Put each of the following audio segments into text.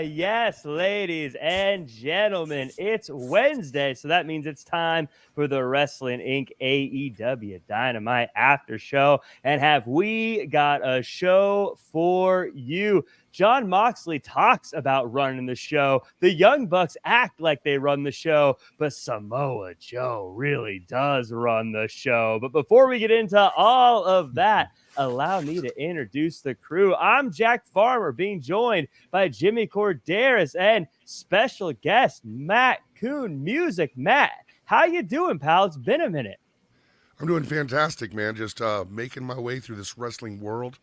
Yes, ladies and gentlemen, it's Wednesday, so that means it's time for the Wrestling Inc. AEW Dynamite after show. And have we got a show for you? Jon Moxley talks about running the show. The Young Bucks act like they run the show, but Samoa Joe really does run the show. But before we get into all of that, allow me to introduce the crew. I'm Jack Farmer, being joined by Jimmy Korderas and special guest Matt Koon Music. Matt, how you doing, pal? It's been a minute. I'm doing fantastic, man. Just making my way through this wrestling world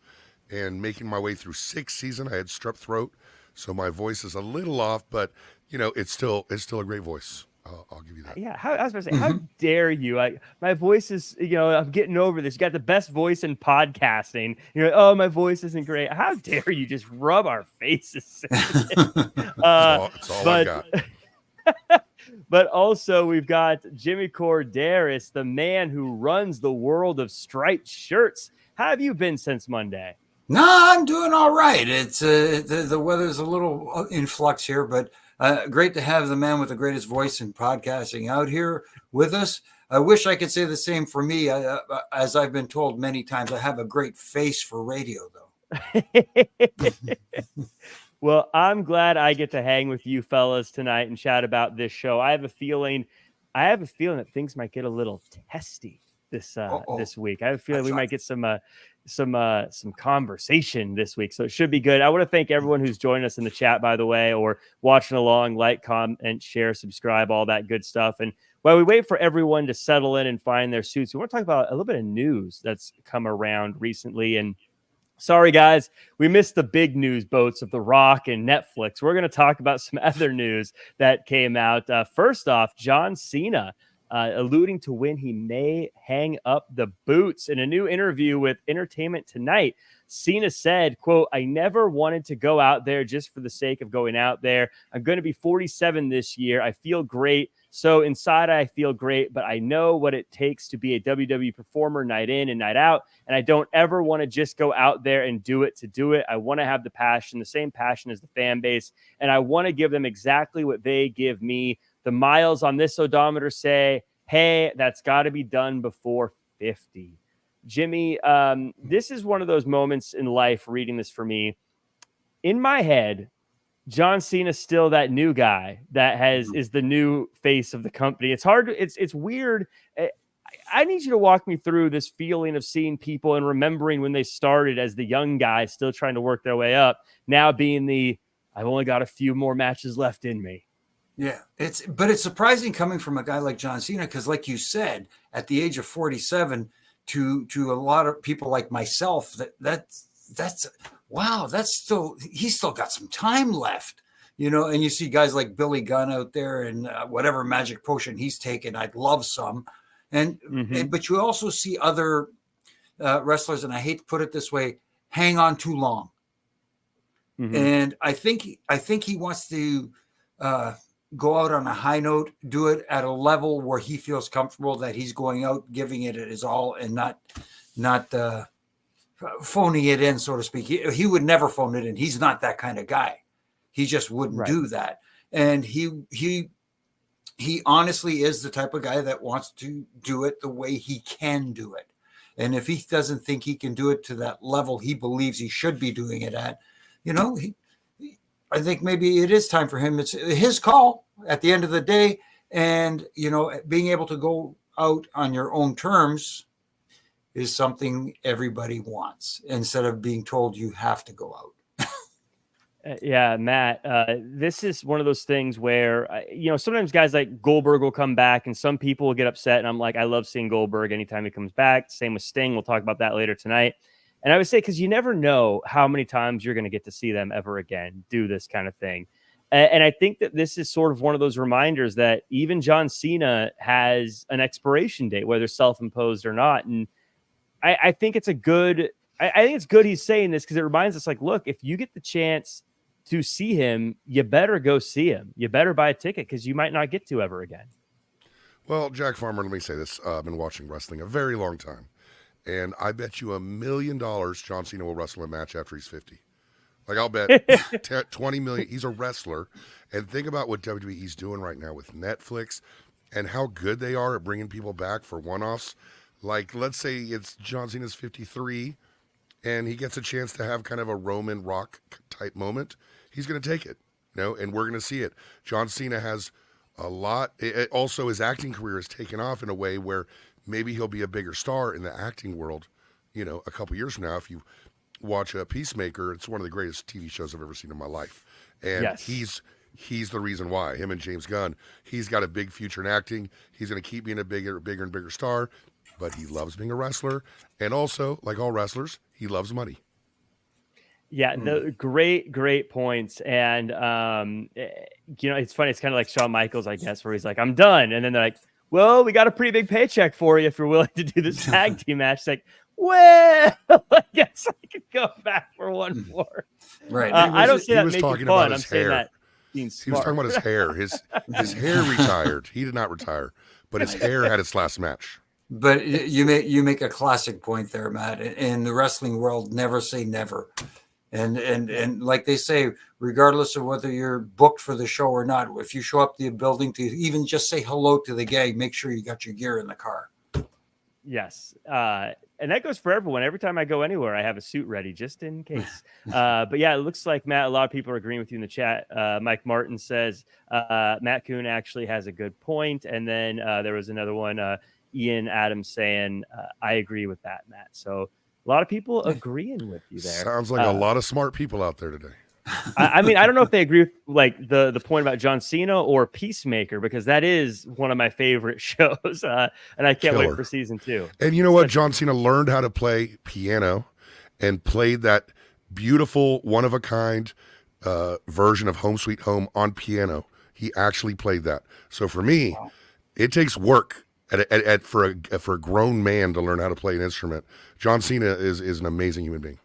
and making my way through 6th season. I had strep throat, so my voice is a little off, but it's still a great voice. I'll give you that. Yeah, I was about to say, how dare you? My voice is, I'm getting over this. You got the best voice in podcasting. You're like, oh, my voice isn't great. How dare you just rub our faces? That's all I got. But also we've got Jimmy Korderas, the man who runs the world of striped shirts. How have you been since Monday? No, I'm doing all right. It's the weather's a little in flux here, but great to have the man with the greatest voice in podcasting out here with us. I wish I could say the same for me. As I've been told many times, I have a great face for radio, though. Well, I'm glad I get to hang with you fellas tonight and chat about this show. I have a feeling that things might get a little testy this week. I have a feeling we might get some conversation this week, so it should be good. I want to thank everyone who's joined us in the chat, by the way, or watching along. Like, comment, share, subscribe, all that good stuff. And while we wait for everyone to settle in and find their suits, we want to talk about a little bit of news that's come around recently. And sorry, guys, we missed the big news boats of The Rock and Netflix. We're going to talk about some other news that came out. First off, John Cena alluding to when he may hang up the boots. In a new interview with Entertainment Tonight, Cena said, quote, "I never wanted to go out there just for the sake of going out there. I'm going to be 47 this year. I feel great. So inside I feel great, but I know what it takes to be a WWE performer night in and night out. And I don't ever want to just go out there and do it to do it. I want to have the passion, the same passion as the fan base. And I want to give them exactly what they give me. The miles on this odometer say, hey, that's got to be done before 50. Jimmy, this is one of those moments in life, reading this for me. In my head, John Cena's still that new guy that is the new face of the company. It's hard. It's weird. I need you to walk me through this feeling of seeing people and remembering when they started as the young guy, still trying to work their way up, now being I've only got a few more matches left in me. Yeah, it's surprising coming from a guy like John Cena, because like you said, at the age of 47, to a lot of people like myself, that's wow, he's still got some time left, and you see guys like Billy Gunn out there and whatever magic potion he's taken, I'd love some. But you also see other wrestlers, and I hate to put it this way, hang on too long. And I think he wants to go out on a high note, do it at a level where he feels comfortable that he's going out, giving it his all, and not phoning it in, so to speak. He would never phone it in. He's not that kind of guy. He just wouldn't do that. And he honestly is the type of guy that wants to do it the way he can do it. And if he doesn't think he can do it to that level he believes he should be doing it at, I think maybe it is time for him. It's his call at the end of the day. And, being able to go out on your own terms is something everybody wants, instead of being told you have to go out. Yeah, Matt, this is one of those things where, sometimes guys like Goldberg will come back and some people will get upset. And I'm like, I love seeing Goldberg anytime he comes back. Same with Sting. We'll talk about that later tonight. And I would say, because you never know how many times you're going to get to see them ever again do this kind of thing. And I think that this is sort of one of those reminders that even John Cena has an expiration date, whether self-imposed or not. And I think it's good he's saying this, because it reminds us, like, look, if you get the chance to see him, you better go see him. You better buy a ticket, because you might not get to ever again. Well, Jack Farmer, let me say this. I've been watching wrestling a very long time. and I bet you $1 million John Cena will wrestle a match after he's 50. Like, I'll bet 20 million. He's a wrestler. And think about what WWE's doing right now with Netflix and how good they are at bringing people back for one-offs. Like, let's say it's John Cena's 53 and he gets a chance to have kind of a Roman Rock type moment. He's going to take it, and we're going to see it. John Cena has a lot. Also, his acting career has taken off in a way where maybe he'll be a bigger star in the acting world, a couple years from now. If you watch Peacemaker, it's one of the greatest TV shows I've ever seen in my life. And yes. he's the reason why. Him and James Gunn, he's got a big future in acting. He's going to keep being a bigger and bigger star, but he loves being a wrestler. And also, like all wrestlers, he loves money. Yeah, great points. And, it's funny. It's kind of like Shawn Michaels, I guess, where he's like, I'm done. And then they're like, well, we got a pretty big paycheck for you if you're willing to do this tag team match. It's like, well, I guess I could go back for one more. Right. I don't say that making fun. I'm saying that being smart. He was talking about his hair. His hair retired. He did not retire, but his hair had its last match. But you make a classic point there, Matt. In the wrestling world, never say never. And like they say, regardless of whether you're booked for the show or not, if you show up to the building to even just say hello to the gang, make sure you got your gear in the car. Yes. And that goes for everyone. Every time I go anywhere, I have a suit ready just in case. But yeah, it looks like, Matt, a lot of people are agreeing with you in the chat. Mike Martin says Matt Koon actually has a good point. And then there was another one, Ian Adams saying, I agree with that, Matt. So a lot of people agreeing with you there. Sounds like a lot of smart people out there today. I mean, I don't know if they agree with like the point about John Cena or Peacemaker, because that is one of my favorite shows, and I can't wait for season 2. And you know what? John Cena learned how to play piano and played that beautiful, one-of-a-kind version of Home Sweet Home on piano. He actually played that. So for me, it takes work for a grown man to learn how to play an instrument. John Cena is an amazing human being.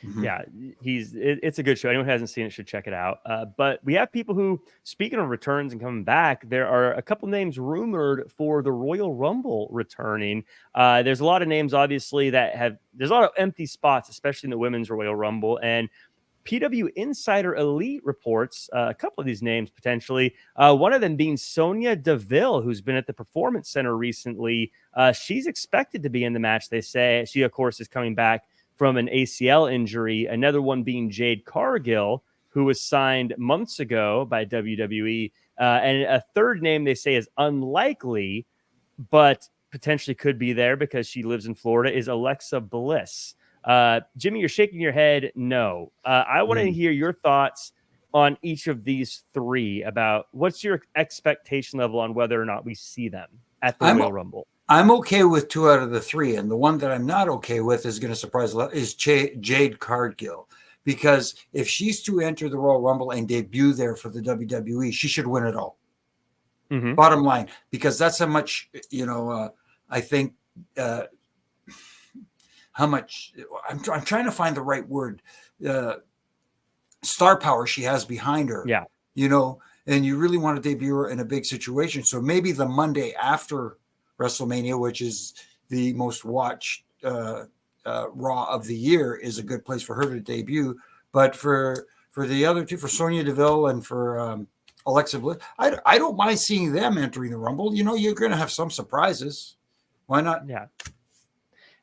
Mm-hmm. Yeah, it's a good show. Anyone who hasn't seen it should check it out. But we have people who, speaking of returns and coming back, there are a couple names rumored for the Royal Rumble returning. There's a lot of names, obviously, there's a lot of empty spots, especially in the Women's Royal Rumble. And PW Insider Elite reports a couple of these names potentially. One of them being Sonya Deville, who's been at the Performance Center recently. She's expected to be in the match, they say. She, of course, is coming back from an ACL injury. Another one being Jade Cargill, who was signed months ago by WWE. And a third name they say is unlikely, but potentially could be there because she lives in Florida, is Alexa Bliss. Jimmy, you're shaking your head. No. I want to hear your thoughts on each of these three about what's your expectation level on whether or not we see them at the Royal Rumble. I'm okay with 2 out of the 3. And the one that I'm not okay with is going to surprise a lot is Jade Cargill, because if she's to enter the Royal Rumble and debut there for the WWE, she should win it all. Mm-hmm. Bottom line, because that's how much, I think, how much I'm trying to find the right word, star power she has behind her. Yeah. And you really want to debut her in a big situation. So maybe the Monday after WrestleMania, which is the most watched Raw of the year, is a good place for her to debut. But for the other two, for Sonya Deville and for Alexa Bliss, I don't mind seeing them entering the Rumble. You're going to have some surprises. Why not? Yeah.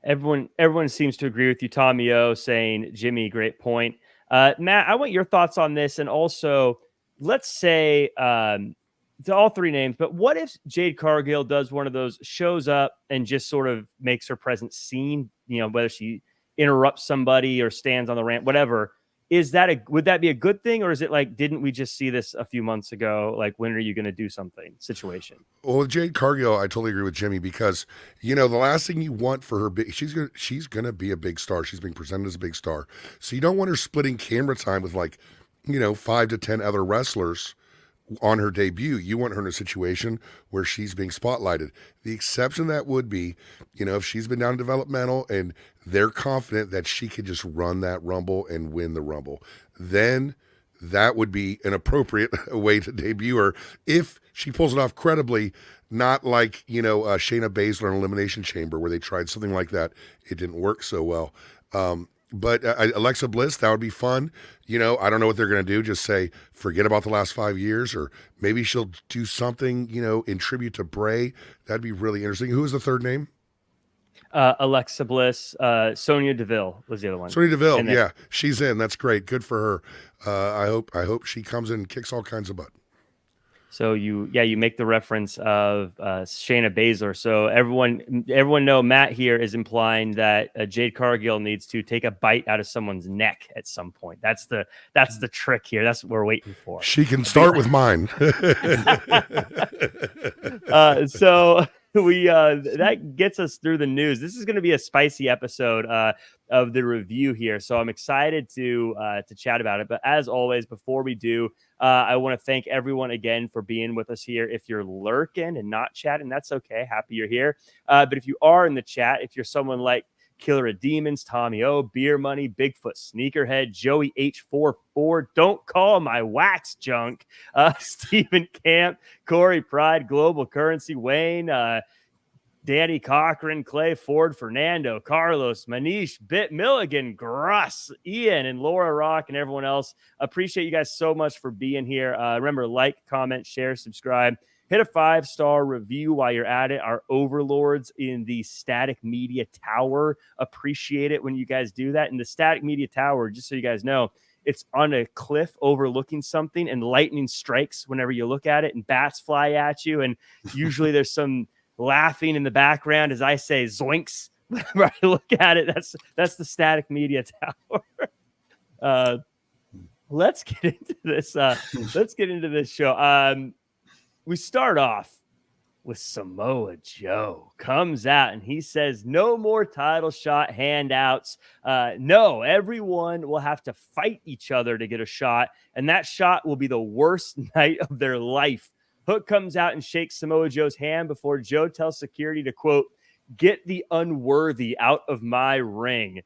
Everyone seems to agree with you. Tommy O saying, Jimmy, great point. Matt, I want your thoughts on this. And also, let's say to all 3 names, but what if Jade Cargill does one of those, shows up and just sort of makes her presence seen, whether she interrupts somebody or stands on the ramp, whatever. Would that be a good thing? Or is it like, didn't we just see this a few months ago? Like, when are you going to do something situation? Well, with Jade Cargill, I totally agree with Jimmy, because, the last thing you want for her, she's going to be a big star. She's being presented as a big star. So you don't want her splitting camera time with 5 to 10 other wrestlers on her debut. You want her in a situation where she's being spotlighted. The exception that would be, if she's been down in developmental and they're confident that she could just run that Rumble and win the Rumble, then that would be an appropriate way to debut her if she pulls it off credibly, not like, Shayna Baszler in Elimination Chamber where they tried something like that. It didn't work so well. But Alexa Bliss, that would be fun. I don't know what they're going to do. Just say, forget about the last 5 years, or maybe she'll do something, in tribute to Bray. That'd be really interesting. Who was the third name? Alexa Bliss. Sonya Deville was the other one. Sonya Deville, yeah, she's in. That's great. Good for her. I hope she comes in and kicks all kinds of butt. So you make the reference of Shayna Baszler. So everyone know Matt here is implying that Jade Cargill needs to take a bite out of someone's neck at some point. That's the trick here. That's what we're waiting for. She can start with mine. So we that gets us through the news. This is going to be a spicy episode of the review here, so I'm excited to chat about it. But as always, before we do, I want to thank everyone again for being with us here. If you're lurking and not chatting, that's okay. Happy you're here. But if you are in the chat, if you're someone like Killer of Demons, Tommy O, Beer Money, Bigfoot Sneakerhead, Joey H44, Don't Call My Wax Junk, Stephen Camp, Corey Pride, Global Currency, Wayne, Danny Cochran, Clay Ford, Fernando, Carlos, Manish, Bit Milligan, Gruss, Ian, and Laura Rock, and everyone else. Appreciate you guys so much for being here. Remember, like, comment, share, subscribe. Hit a 5-star review while you're at it. Our overlords in the Static Media Tower appreciate it when you guys do that. And the Static Media Tower, just so you guys know, it's on a cliff overlooking something, and lightning strikes whenever you look at it, and bats fly at you. And usually there's some laughing in the background as I say zoinks whenever I look at it. That's the Static Media Tower. Let's get into this. Let's get into this show. We start off with Samoa Joe comes out and he says, no more title shot handouts. No, everyone will have to fight each other to get a shot. And that shot will be the worst night of their life. Hook comes out and shakes Samoa Joe's hand before Joe tells security to, quote, get the unworthy out of my ring.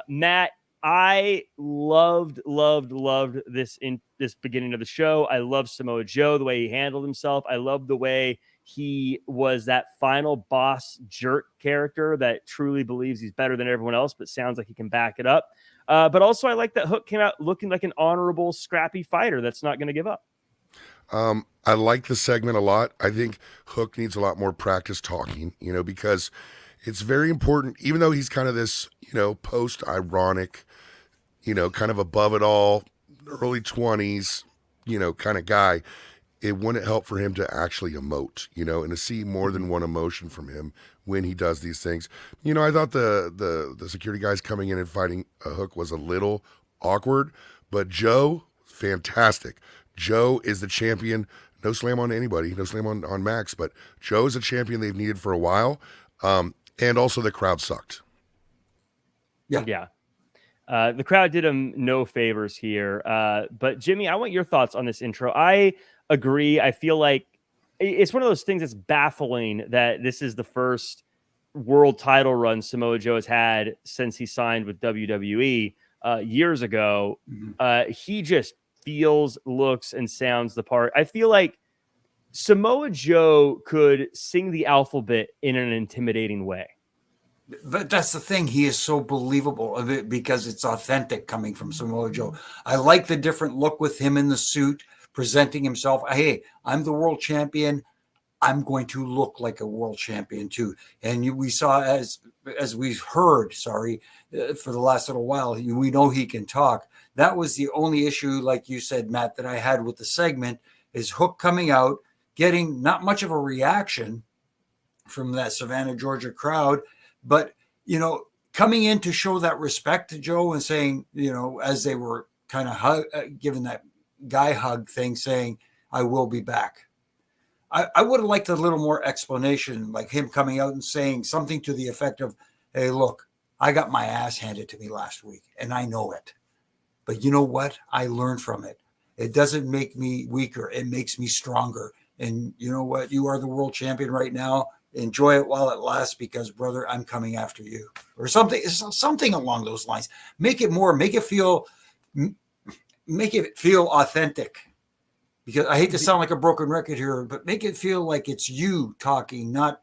Matt, I loved this in this beginning of the show. I love Samoa Joe, the way he handled himself. I love the way he was that final boss jerk character that truly believes he's better than everyone else, but sounds like he can back it up. But also I like that Hook came out looking like an honorable, scrappy fighter that's not going to give up. I like the segment a lot. I think Hook needs a lot more practice talking, because it's very important, even though he's kind of this, post-ironic, kind of above it all, early 20s, kind of guy. It wouldn't help for him to actually emote, and to see more than one emotion from him when he does these things. I thought the security guys coming in and fighting Hook was a little awkward, but Joe, fantastic. Joe is the champion. No slam on anybody, no slam on Max, but Joe is a champion they've needed for a while. And also the crowd sucked. Yeah. The crowd did him no favors here. But Jimmy, I want your thoughts on this intro. I agree. I feel like it's one of those things that's baffling that this is the first world title run Samoa Joe has had since he signed with WWE years ago. He just feels, looks, and sounds the part. I feel like Samoa Joe could sing the alphabet in an intimidating way. But that's the thing. He is so believable of it because it's authentic coming from Samoa Joe. I like the different look with him in the suit, presenting himself. Hey, I'm the world champion. I'm going to look like a world champion too. And we saw, as we've heard, for the last little while, we know he can talk. That was the only issue, like you said, Matt, that I had with the segment is Hook coming out, getting not much of a reaction from that Savannah, Georgia crowd, but, coming in to show that respect to Joe and saying, as they were kind of giving that guy hug thing, saying, I will be back. I would have liked a little more explanation, like him coming out and saying something to the effect of, hey, look, I got my ass handed to me last week and I know it. But you know what? I learned from it. It doesn't make me weaker. It makes me stronger. And you know what? You are the world champion right now. Enjoy it while it lasts because, brother, I'm coming after you. Or something along those lines. Make it feel make it feel authentic. Because I hate to sound like a broken record here, but make it feel like it's you talking, not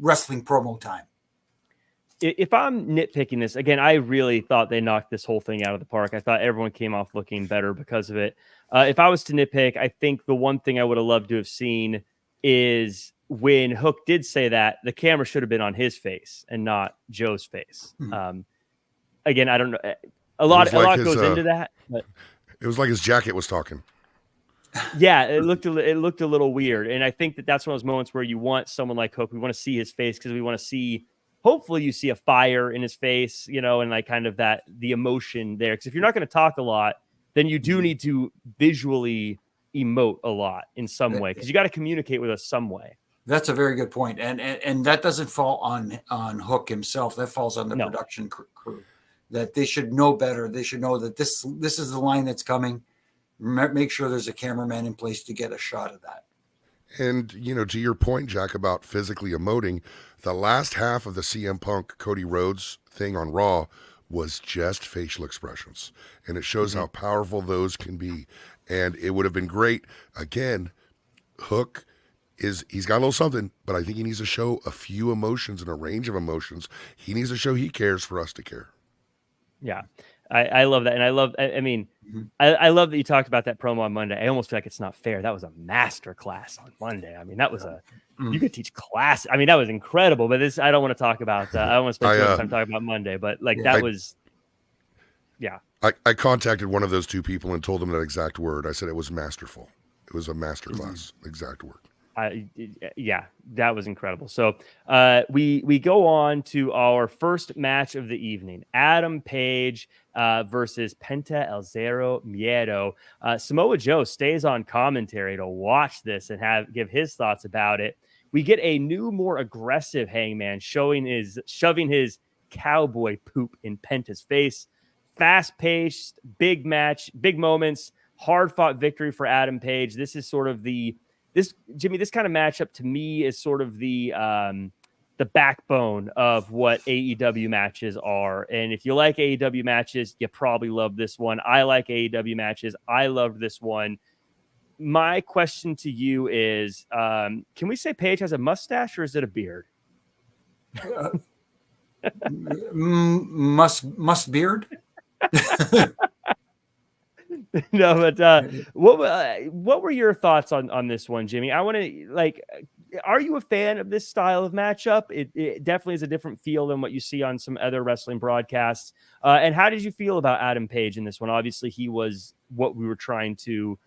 wrestling promo time. If I'm nitpicking this, again, I really thought they knocked this whole thing out of the park. I thought everyone came off looking better because of it. If I was to nitpick, I think the one thing I would have loved to have seen is when Hook did say that, the camera should have been on his face and not Joe's face. Again, I don't know. A lot goes into that. But it was like his jacket was talking. Yeah, it looked a little weird, and I think that's one of those moments where you want someone like Hook. We want to see his face because we want to see. Hopefully, you see a fire in his face, and like kind of the emotion there. Because if you're not going to talk a lot, then you do need to visually emote a lot in some way because you got to communicate with us some way. That's a very good point, and that doesn't fall on Hook himself. That falls on the production crew. That they should know better. They should know that this is the line that's coming. Make sure there's a cameraman in place to get a shot of that. And, to your point, Jack, about physically emoting, the last half of the CM Punk Cody Rhodes thing on Raw was just facial expressions. And it shows how powerful those can be. And it would have been great. Again, Hook he's got a little something, but I think he needs to show a few emotions and a range of emotions. He needs to show he cares for us to care. Yeah. I love that. And I love that you talked about that promo on Monday. I almost feel like it's not fair. That was a master class on Monday. I mean, that was you could teach class. I mean, that was incredible, but I don't want to talk about I don't want to spend too much time talking about Monday, but I contacted one of those two people and told them that exact word. I said it was masterful. It was a master class, exact word. That was incredible. So we go on to our first match of the evening. Adam Page versus Penta El Zero Miedo. Samoa Joe stays on commentary to watch this and give his thoughts about it. We get a new, more aggressive Hangman shoving his cowboy poop in Penta's face. Fast-paced, big match, big moments, hard-fought victory for Adam Page. This is sort of this kind of matchup to me is sort of the backbone of what AEW matches are. And if you like AEW matches, you probably love this one. I like AEW matches. I loved this one. My question to you is, can we say Page has a mustache or is it a beard? Must beard? No, but what were your thoughts on this one, Jimmy? I want to are you a fan of this style of matchup? It definitely is a different feel than what you see on some other wrestling broadcasts. And how did you feel about Adam Page in this one? Obviously, he was what we were trying to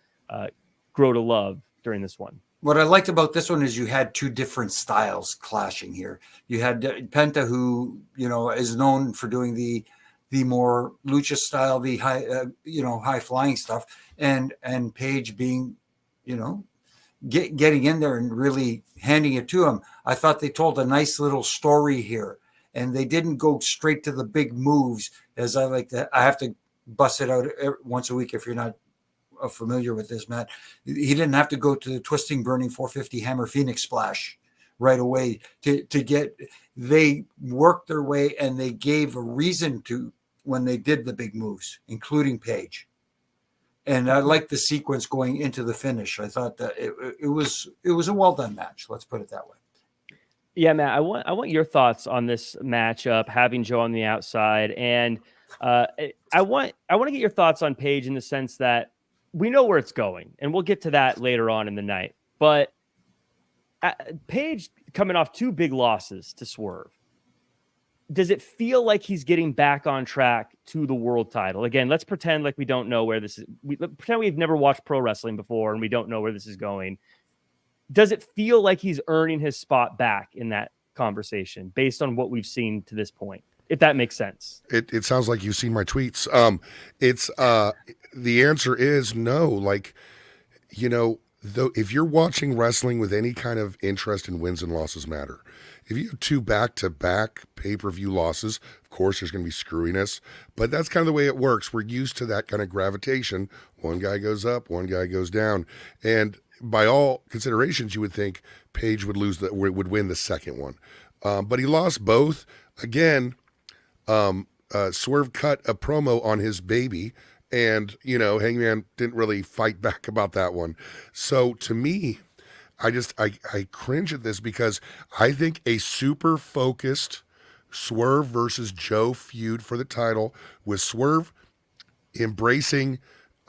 grow to love during this one. What I liked about this one is you had two different styles clashing here. You had Penta, who is known for doing the more lucha style, the high flying stuff, and Page being, getting in there and really handing it to him. I thought they told a nice little story here, and they didn't go straight to the big moves as I like that. I have to bust it out once a week if you're not familiar with this, Matt. He didn't have to go to the twisting, burning 450 hammer Phoenix splash right away to get. They worked their way and they gave a reason to when they did the big moves, including Page. And I liked the sequence going into the finish. I thought that it was a well done match. Let's put it that way. Yeah, Matt, I want your thoughts on this matchup, having Joe on the outside, and I want to get your thoughts on Page in the sense that we know where it's going, and we'll get to that later on in the night. But Page coming off two big losses to Swerve. Does it feel like he's getting back on track to the world title? Again, let's pretend like we don't know where this is. Pretend we've never watched pro wrestling before and we don't know where this is going. Does it feel like he's earning his spot back in that conversation based on what we've seen to this point? If that makes sense. It sounds like you've seen my tweets. The answer is no. Though, if you're watching wrestling with any kind of interest in wins and losses matter, if you have two back-to-back pay-per-view losses, of course there's going to be screwiness, but that's kind of the way it works. We're used to that kind of gravitation. One guy goes up, one guy goes down. And by all considerations, you would think Page would win the second one. But he lost both. Again, Swerve cut a promo on his baby, And, Hangman didn't really fight back about that one. So to me, I cringe at this because I think a super focused Swerve versus Joe feud for the title, with Swerve embracing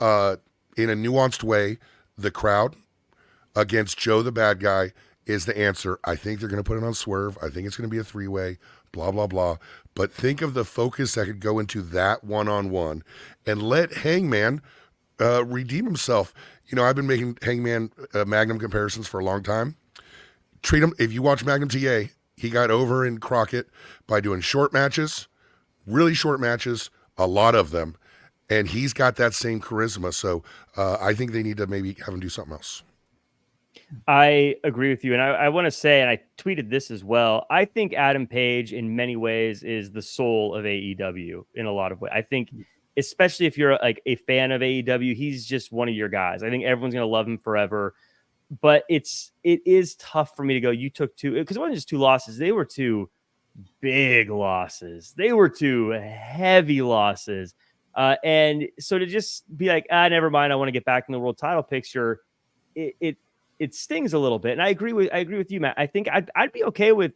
in a nuanced way the crowd against Joe the bad guy, is the answer. I think they're going to put it on Swerve. I think it's going to be a 3-way, blah, blah, blah. But think of the focus that could go into that one-on-one and let Hangman redeem himself. I've been making Hangman Magnum comparisons for a long time. Treat him, if you watch Magnum TA, he got over in Crockett by doing short matches, really short matches, a lot of them. And he's got that same charisma. So I think they need to maybe have him do something else. I agree with you. And I want to say, and I tweeted this as well, I think Adam Page in many ways is the soul of AEW in a lot of ways. I think, especially if you're like a fan of AEW, he's just one of your guys. I think everyone's going to love him forever. But it is tough for me to go, you took two, because it wasn't just 2 losses. They were 2 big losses. They were 2 heavy losses. And so to just be like, never mind, I want to get back in the world title picture, it stings a little bit. And I agree with you, Matt. I think I'd be okay with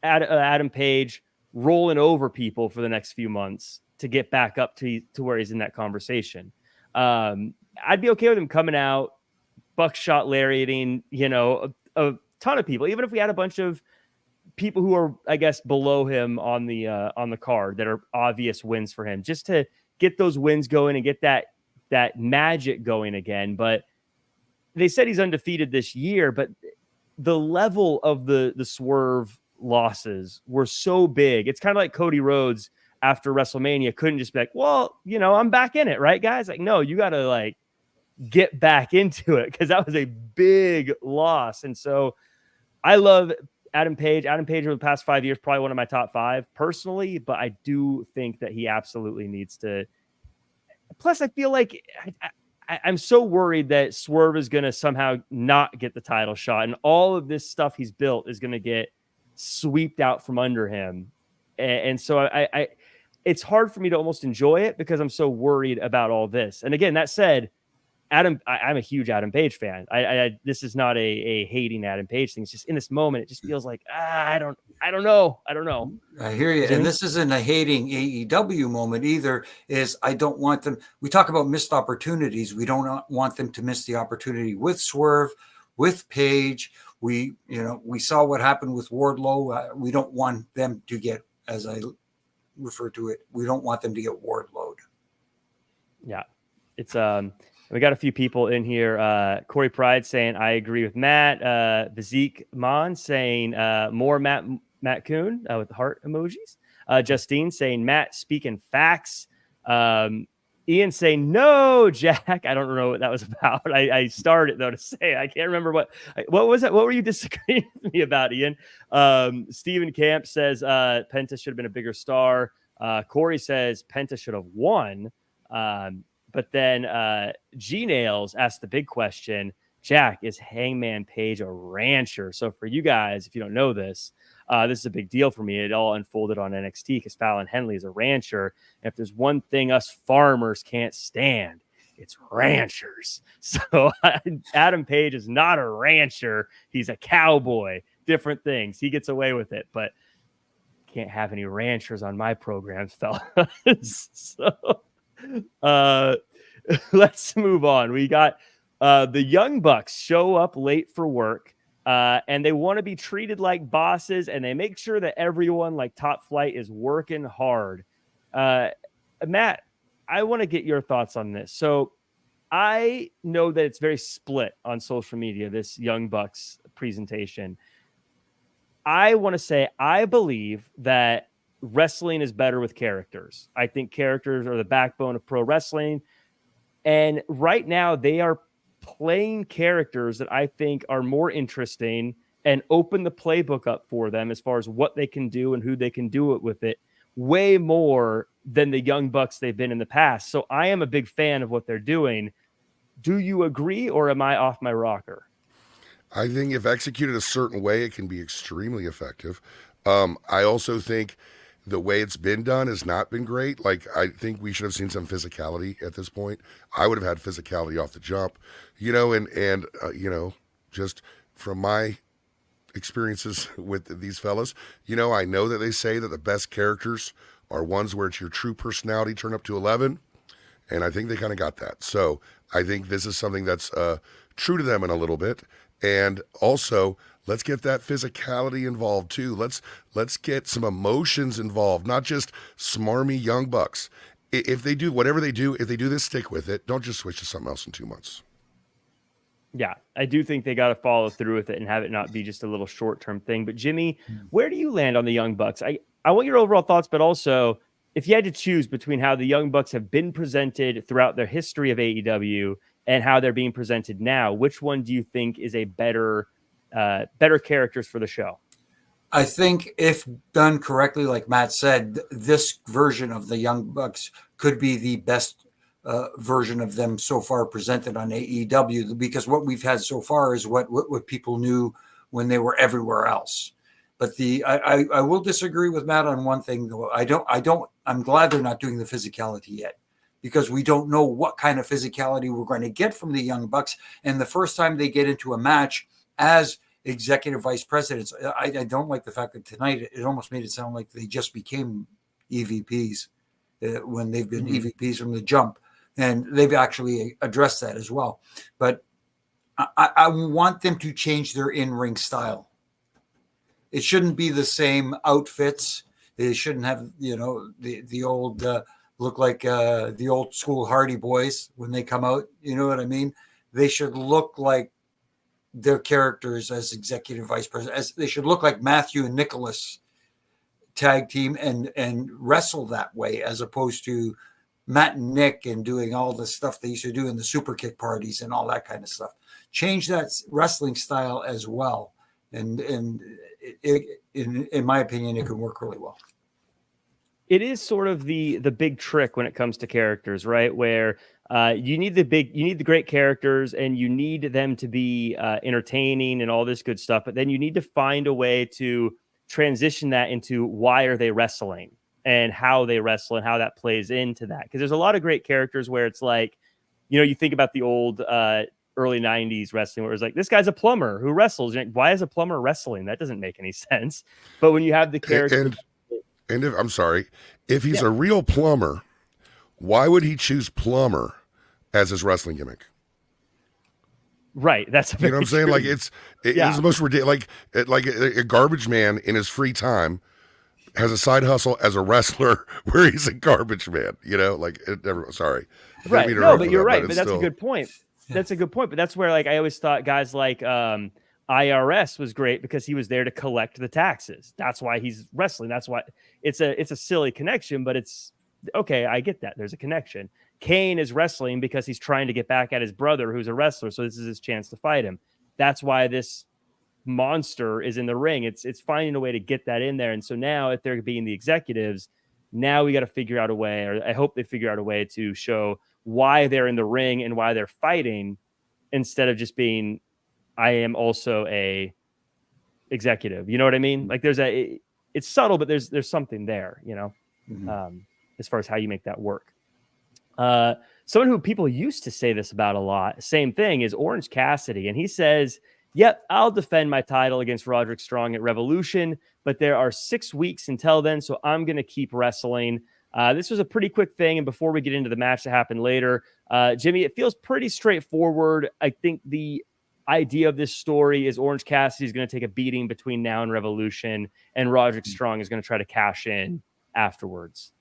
Adam Page rolling over people for the next few months to get back up to where he's in that conversation. I'd be okay with him coming out, buckshot lariating, a ton of people, even if we had a bunch of people who are, I guess, below him on the card that are obvious wins for him, just to get those wins going and get that magic going again. But they said he's undefeated this year, but the level of the Swerve losses were so big. It's kind of like Cody Rhodes after WrestleMania couldn't just be like, well, I'm back in it, right, guys? Like, no, you got to like get back into it, because that was a big loss. And so I love Adam Page. Adam Page over the past 5 years, probably one of my top 5 personally, but I do think that he absolutely needs to. Plus, I feel like I'm so worried that Swerve is going to somehow not get the title shot, and all of this stuff he's built is going to get swept out from under him. And so I it's hard for me to almost enjoy it because I'm so worried about all this. And again, that said, I'm a huge Adam Page fan. This is not a hating Adam Page thing. It's just in this moment, it just feels like, I don't know. I hear you. And this isn't a hating AEW moment either. I don't want them. We talk about missed opportunities. We don't want them to miss the opportunity with Swerve, with Page. We saw what happened with Wardlow. We don't want them to get, as I refer to it, we don't want them to get Wardlowed. Yeah. It's, we got a few people in here. Corey Pride saying, I agree with Matt. Vizik Mon saying, more Matt Koon with heart emojis. Justine saying, Matt speaking facts. Ian saying, no, Jack. I don't know what that was about. I started, though, to say, I can't remember what was that? What were you disagreeing with me about, Ian? Stephen Camp says, Penta should have been a bigger star. Corey says, Penta should have won. But then G-Nails asked the big question, Jack, is Hangman Page a rancher? So for you guys, if you don't know this is a big deal for me. It all unfolded on NXT because Fallon Henley is a rancher. And if there's one thing us farmers can't stand, it's ranchers. So Adam Page is not a rancher. He's a cowboy. Different things. He gets away with it, but can't have any ranchers on my programs, fellas. So let's move on. We got the Young Bucks show up late for work, and they want to be treated like bosses, and they make sure that everyone like Top Flight is working hard. Matt, I want to get your thoughts on this. So I know that it's very split on social media, this Young Bucks presentation. I want to say I believe that wrestling is better with characters. I think characters are the backbone of pro wrestling. And right now they are playing characters that I think are more interesting and open the playbook up for them as far as what they can do and who they can do it with it way more than the Young Bucks they've been in the past. So I am a big fan of what they're doing. Do you agree, or am I off my rocker? I think if executed a certain way, it can be extremely effective. I also think the way it's been done has not been great. Like, I think we should have seen some physicality at this point. I would have had physicality off the jump, and just from my experiences with these fellas, I know that they say that the best characters are ones where it's your true personality turned up to 11, and I think they kind of got that. So I think this is something that's true to them in a little bit, and also let's get that physicality involved too. Let's get some emotions involved, not just smarmy young bucks. If they do whatever they do, if they do this, stick with it. Don't just switch to something else in 2 months. Yeah, I do think they got to follow through with it and have it not be just a little short-term thing. But Jimmy, where do you land on the Young Bucks? I want your overall thoughts, but also if you had to choose between how the Young Bucks have been presented throughout their history of AEW and how they're being presented now, which one do you think is a better characters for the show? I think if done correctly, like Matt said, this version of the Young Bucks could be the best version of them so far presented on AEW, because what we've had so far is what people knew when they were everywhere else. But I will disagree with Matt on one thing though. I'm glad they're not doing the physicality yet, because we don't know what kind of physicality we're going to get from the Young Bucks. And the first time they get into a match as executive vice presidents, I don't like the fact that tonight it almost made it sound like they just became EVPs when they've been EVPs from the jump. And they've actually addressed that as well. But I want them to change their in-ring style. It shouldn't be the same outfits. They shouldn't have, the old look like the old school Hardy Boys when they come out. You know what I mean? They should look like their characters as executive vice president. As they should look like Matthew and Nicholas tag team and wrestle that way, as opposed to Matt and Nick and doing all the stuff they used to do in the super kick parties and all that kind of stuff. Change that wrestling style as well. And in my opinion, it can work really well. It is sort of the big trick when it comes to characters, right? Where you need the great characters and you need them to be entertaining and all this good stuff. But then you need to find a way to transition that into why are they wrestling and how they wrestle and how that plays into that. Because there's a lot of great characters where it's like, you think about the old early 90s wrestling where it was like, this guy's a plumber who wrestles. Like, why is a plumber wrestling? That doesn't make any sense. But when you have the character... And if he's a real plumber, why would he choose plumber as his wrestling gimmick? Right. That's you know what I'm saying? Like he's the most ridiculous. Like a garbage man in his free time has a side hustle as a wrestler where he's a garbage man. Sorry. Right. No, but you're right. But that's a good point. That's a good point. But that's where I always thought guys like IRS was great because he was there to collect the taxes. That's why he's wrestling. That's why it's a silly connection, but it's okay. I get that. There's a connection. Kane is wrestling because he's trying to get back at his brother who's a wrestler. So this is his chance to fight him. That's why this monster is in the ring. It's finding a way to get that in there. And so now if they're being the executives, now we got to figure out a way, or I hope they figure out a way to show why they're in the ring and why they're fighting instead of just being, I am also a executive. You know what I mean? Like it's subtle, but there's something there, as far as how you make that work. Someone who people used to say this about a lot, same thing, is Orange Cassidy. And he says, yep, I'll defend my title against Roderick Strong at Revolution, but there are 6 weeks until then, so I'm going to keep wrestling. This was a pretty quick thing. And before we get into the match that happened later, Jimmy, it feels pretty straightforward. I think the idea of this story is Orange Cassidy is going to take a beating between now and Revolution, and Roderick Strong is going to try to cash in afterwards.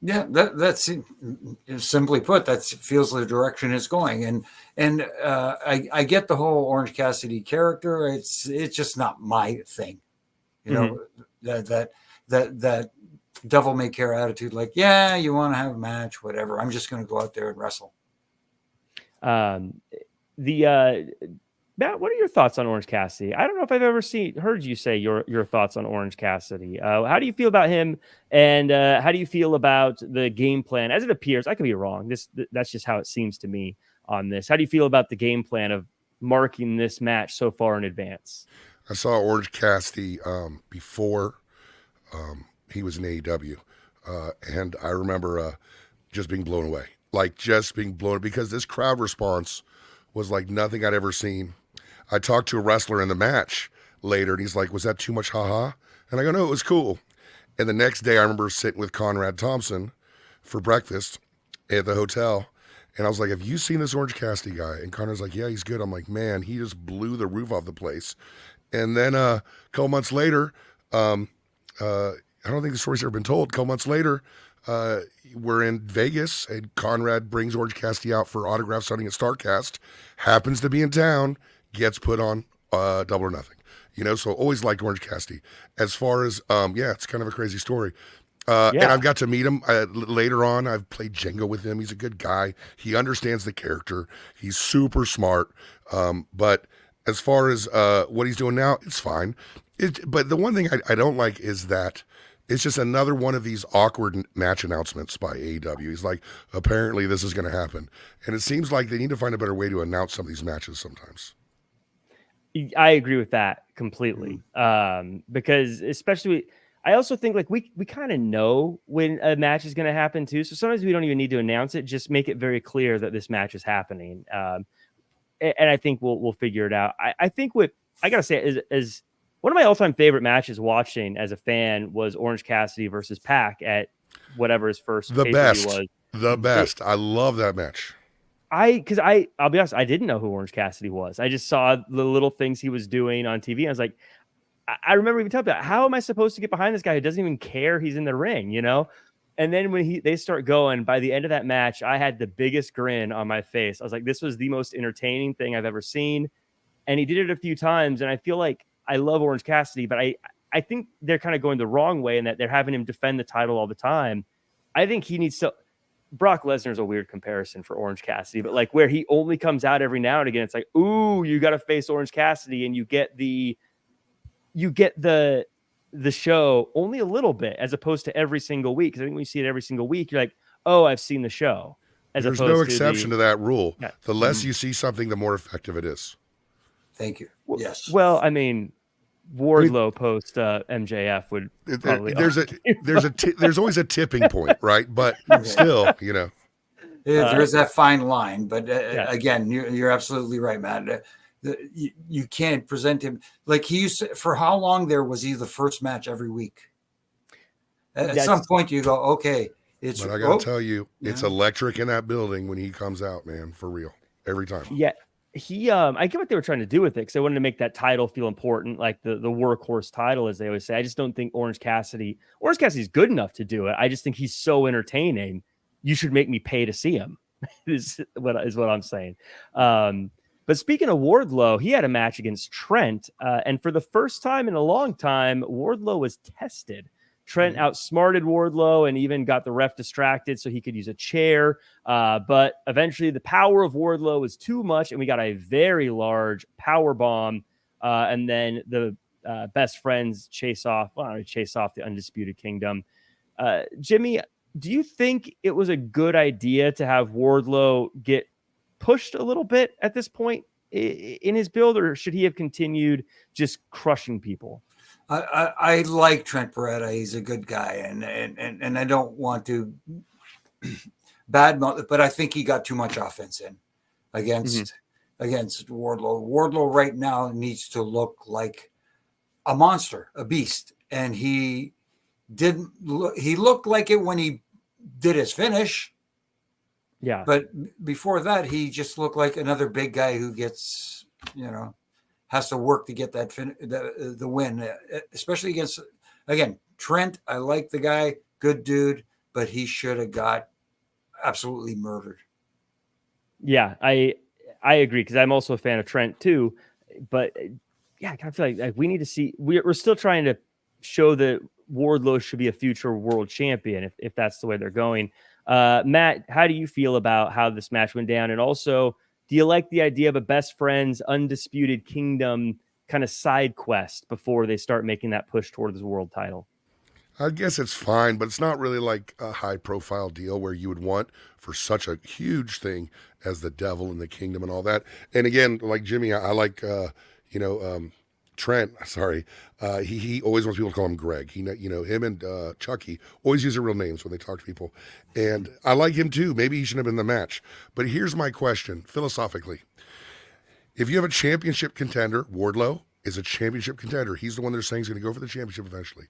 Yeah, that's simply put. That feels the direction it's going, and I get the whole Orange Cassidy character. It's just not my thing, that devil may care attitude. Like, yeah, you want to have a match, whatever. I'm just going to go out there and wrestle. Matt, what are your thoughts on Orange Cassidy? I don't know if I've ever heard you say your thoughts on Orange Cassidy. How do you feel about him, and how do you feel about the game plan as it appears? I could be wrong. That's just how it seems to me on this. How do you feel about the game plan of marking this match so far in advance? I saw Orange Cassidy before he was in AEW. And I remember just being blown away. Like, just being blown, because this crowd response was like nothing I'd ever seen. I talked to a wrestler in the match later, and he's like, was that too much haha? And I go, no, it was cool. And the next day, I remember sitting with Conrad Thompson for breakfast at the hotel, and I was like, have you seen this Orange Cassidy guy? And Conrad's like, yeah, he's good. I'm like, man, he just blew the roof off the place. And then a couple months later, I don't think the story's ever been told. A couple months later, we're in Vegas, and Conrad brings Orange Cassidy out for autograph signing at StarCast, happens to be in town, gets put on Double or Nothing. You know, so always liked Orange Cassidy. As far as, it's kind of a crazy story. And I've got to meet him later on. I've played Jenga with him. He's a good guy. He understands the character. He's super smart. But as far as what he's doing now, it's fine. But the one thing I don't like is that it's just another one of these awkward match announcements by AEW. He's like, apparently this is going to happen. And it seems like they need to find a better way to announce some of these matches sometimes. I agree with that completely. Because especially, I also think like we kind of know when a match is going to happen too. So sometimes we don't even need to announce it. Just make it very clear that this match is happening. And I think we'll figure it out. I think what I got to say is one of my all-time favorite matches watching as a fan was Orange Cassidy versus Pac at whatever his first best was. The best. I love that match. I'll be honest, I didn't know who Orange Cassidy was. I just saw the little things he was doing on TV. I was like, I remember even talking about, how am I supposed to get behind this guy who doesn't even care he's in the ring, you know? And then when they start going, by the end of that match, I had the biggest grin on my face. I was like, this was the most entertaining thing I've ever seen. And he did it a few times. And I feel like I love Orange Cassidy, but I think they're kind of going the wrong way in that they're having him defend the title all the time. I think he needs to. Brock Lesnar's a weird comparison for Orange Cassidy, but like where he only comes out every now and again, it's like, ooh, you got to face Orange Cassidy, and you get the show only a little bit, as opposed to every single week. Because I think when you see it every single week, you're like, oh, I've seen the show. There's no exception to that rule. Yeah. The less you see something, the more effective it is. Thank you. Yes. Well, I mean, Wardlow post MJF would probably there's always a tipping point, right? But still, you know, there's that fine line. But again, you're absolutely right, Matt. You can't present him like he used to. For how long there was he the first match every week? At some point, you go, okay, it's. But I gotta tell you, it's electric in that building when he comes out, man, for real, every time. Yeah. I get what they were trying to do with it, because they wanted to make that title feel important, like the workhorse title, as they always say. I just don't think Orange Cassidy's good enough to do it. I just think he's so entertaining. You should make me pay to see him. is what I'm saying. But speaking of Wardlow, he had a match against Trent, and for the first time in a long time, Wardlow was tested. Trent outsmarted Wardlow and even got the ref distracted so he could use a chair. But eventually the power of Wardlow was too much, and we got a very large power bomb. And then the best friends chase off the Undisputed Kingdom. Jimmy, do you think it was a good idea to have Wardlow get pushed a little bit at this point in his build, or should he have continued just crushing people? I like Trent Beretta. He's a good guy, and I don't want to badmouth, but I think he got too much offense in against Wardlow. Wardlow right now needs to look like a monster, a beast, and he didn't. He looked like it when he did his finish. Yeah, but before that, he just looked like another big guy who gets, has to work to get that the win, especially against, again, Trent. I like the guy, good dude, but he should have got absolutely murdered. Yeah, I agree, because I'm also a fan of Trent too. But yeah, I kind of feel like we need to see. We're still trying to show that Wardlow should be a future world champion if that's the way they're going. Matt, how do you feel about how this match went down? And also, do you like the idea of a best friends Undisputed Kingdom kind of side quest before they start making that push towards the world title? I guess it's fine, but it's not really like a high profile deal where you would want for such a huge thing as the Devil in the Kingdom and all that. And again, like Jimmy, I like, Trent, sorry, he always wants people to call him Greg. Him and Chucky always use their real names when they talk to people, and I like him too. Maybe he shouldn't have been in the match. But here's my question, philosophically: if you have a championship contender, Wardlow is a championship contender. He's the one they're saying is going to go for the championship eventually.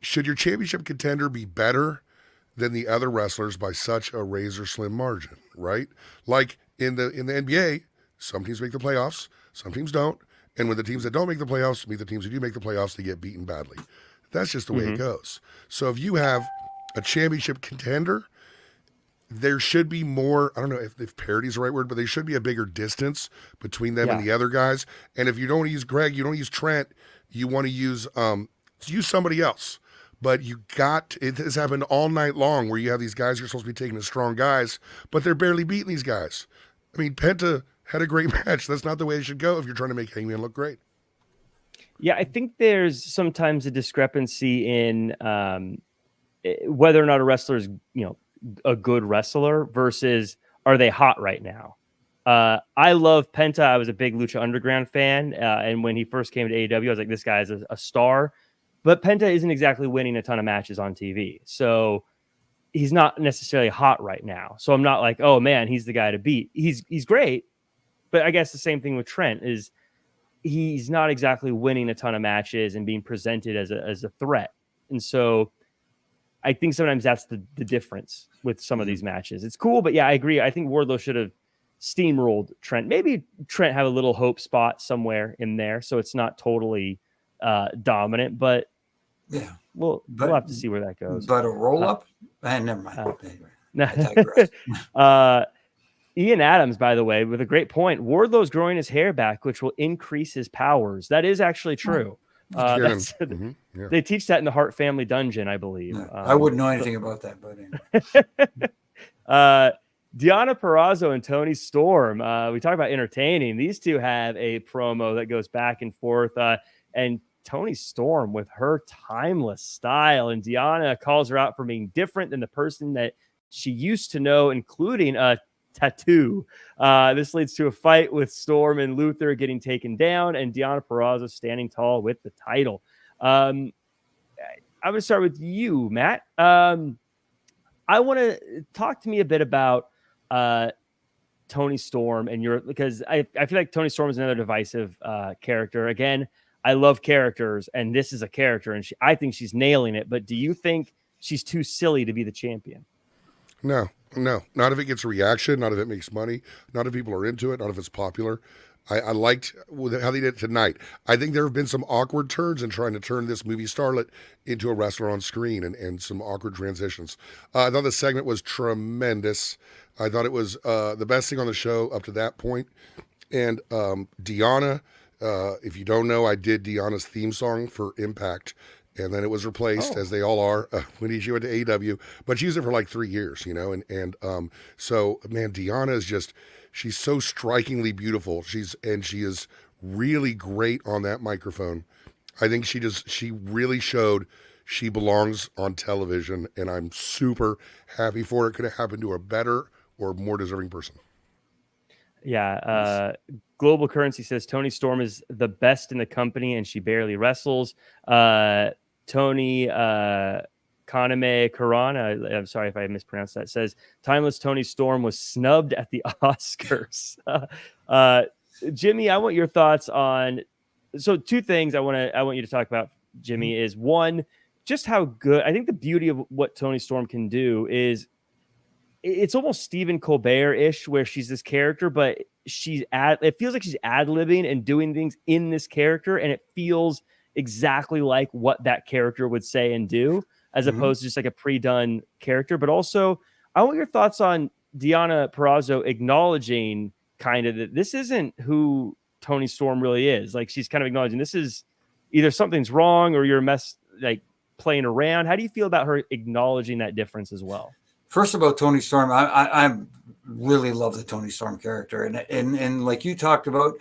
Should your championship contender be better than the other wrestlers by such a razor slim margin? Right? Like in the NBA, some teams make the playoffs, some teams don't. And when the teams that don't make the playoffs meet the teams who do make the playoffs, they get beaten badly. That's just the way it goes. So if you have a championship contender, there should be more, I don't know if parity is the right word, but there should be a bigger distance between them and the other guys. And if you don't want to use Greg, you don't use Trent, you want to use somebody else. But it has happened all night long where you have these guys you're supposed to be taking as strong guys, but they're barely beating these guys. I mean, Penta had a great match. That's not the way it should go if you're trying to make Hangman look great. Yeah, I think there's sometimes a discrepancy in whether or not a wrestler is, a good wrestler versus are they hot right now. I love Penta. I was a big Lucha Underground fan, and when he first came to AEW, I was like, this guy is a star. But Penta isn't exactly winning a ton of matches on TV, so he's not necessarily hot right now. So I'm not like, oh man, he's the guy to beat. He's great. But I guess the same thing with Trent is he's not exactly winning a ton of matches and being presented as a threat. And so I think sometimes that's the difference with some of these matches. It's cool, but yeah, I agree. I think Wardlow should have steamrolled Trent. Maybe Trent have a little hope spot somewhere in there, so it's not totally dominant. But yeah, we'll have to see where that goes. But a roll up, never mind. Anyway, Ian Adams, by the way, with a great point. Wardlow's growing his hair back, which will increase his powers. That is actually true. They teach that in the Hart Family Dungeon, I believe. I wouldn't know anything about that, but anyway. Deonna Purrazzo and Toni Storm. We talk about entertaining. These two have a promo that goes back and forth. And Toni Storm with her timeless style. And Deonna calls her out for being different than the person that she used to know, including a tattoo. This leads to a fight with Storm and Luther getting taken down, and Deonna Purrazzo standing tall with the title. I'm going to start with you, Matt. I want to talk to me a bit about Toni Storm and because I feel like Toni Storm is another divisive character. Again, I love characters, and this is a character, and I think she's nailing it. But do you think she's too silly to be the champion? No, not if it gets a reaction, not if it makes money, not if people are into it, not if it's popular. I liked how they did it tonight. I think there have been some awkward turns in trying to turn this movie starlet into a wrestler on screen and some awkward transitions. I thought the segment was tremendous. I thought it was the best thing on the show up to that point. And Deonna, if you don't know, I did Deonna's theme song for Impact. And then it was replaced, as they all are, when she went to AEW. But she used it for like 3 years, So, man, Deonna is just, she's so strikingly beautiful. She is really great on that microphone. I think she really showed she belongs on television, and I'm super happy for it. Could have happened to a better or more deserving person. Yeah. Global Currency says Toni Storm is the best in the company, and she barely wrestles. Tony Kaname Karan, I'm sorry if I mispronounced that, says Timeless Toni Storm was snubbed at the Oscars. Jimmy, I want your thoughts on. So two things I want you to talk about, Jimmy, is one, just how good. I think the beauty of what Toni Storm can do is it's almost Stephen Colbert-ish, where she's this character, but it feels like she's ad-libbing and doing things in this character, and it feels exactly like what that character would say and do, as opposed to just like a pre-done character. But also, I want your thoughts on Deonna Purrazzo acknowledging kind of that this isn't who Toni Storm really is. Like, she's kind of acknowledging this is either something's wrong or you're playing around. How do you feel about her acknowledging that difference as well? First, about Toni Storm, I really love the Toni Storm character, and like you talked about,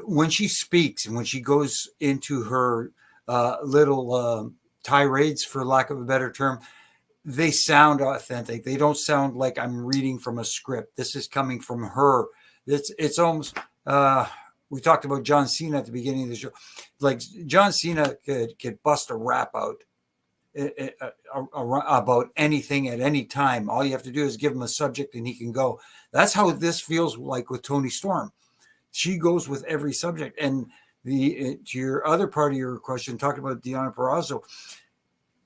when she speaks and when she goes into her little tirades, for lack of a better term, they sound authentic. They don't sound like I'm reading from a script. This is coming from her. It's almost we talked about John Cena at the beginning of the show. Like John Cena could bust a rap out about anything at any time. All you have to do is give him a subject and he can go. That's how this feels like with Toni Storm. She goes with every subject. And to your other part of your question, talking about Deonna Purrazzo,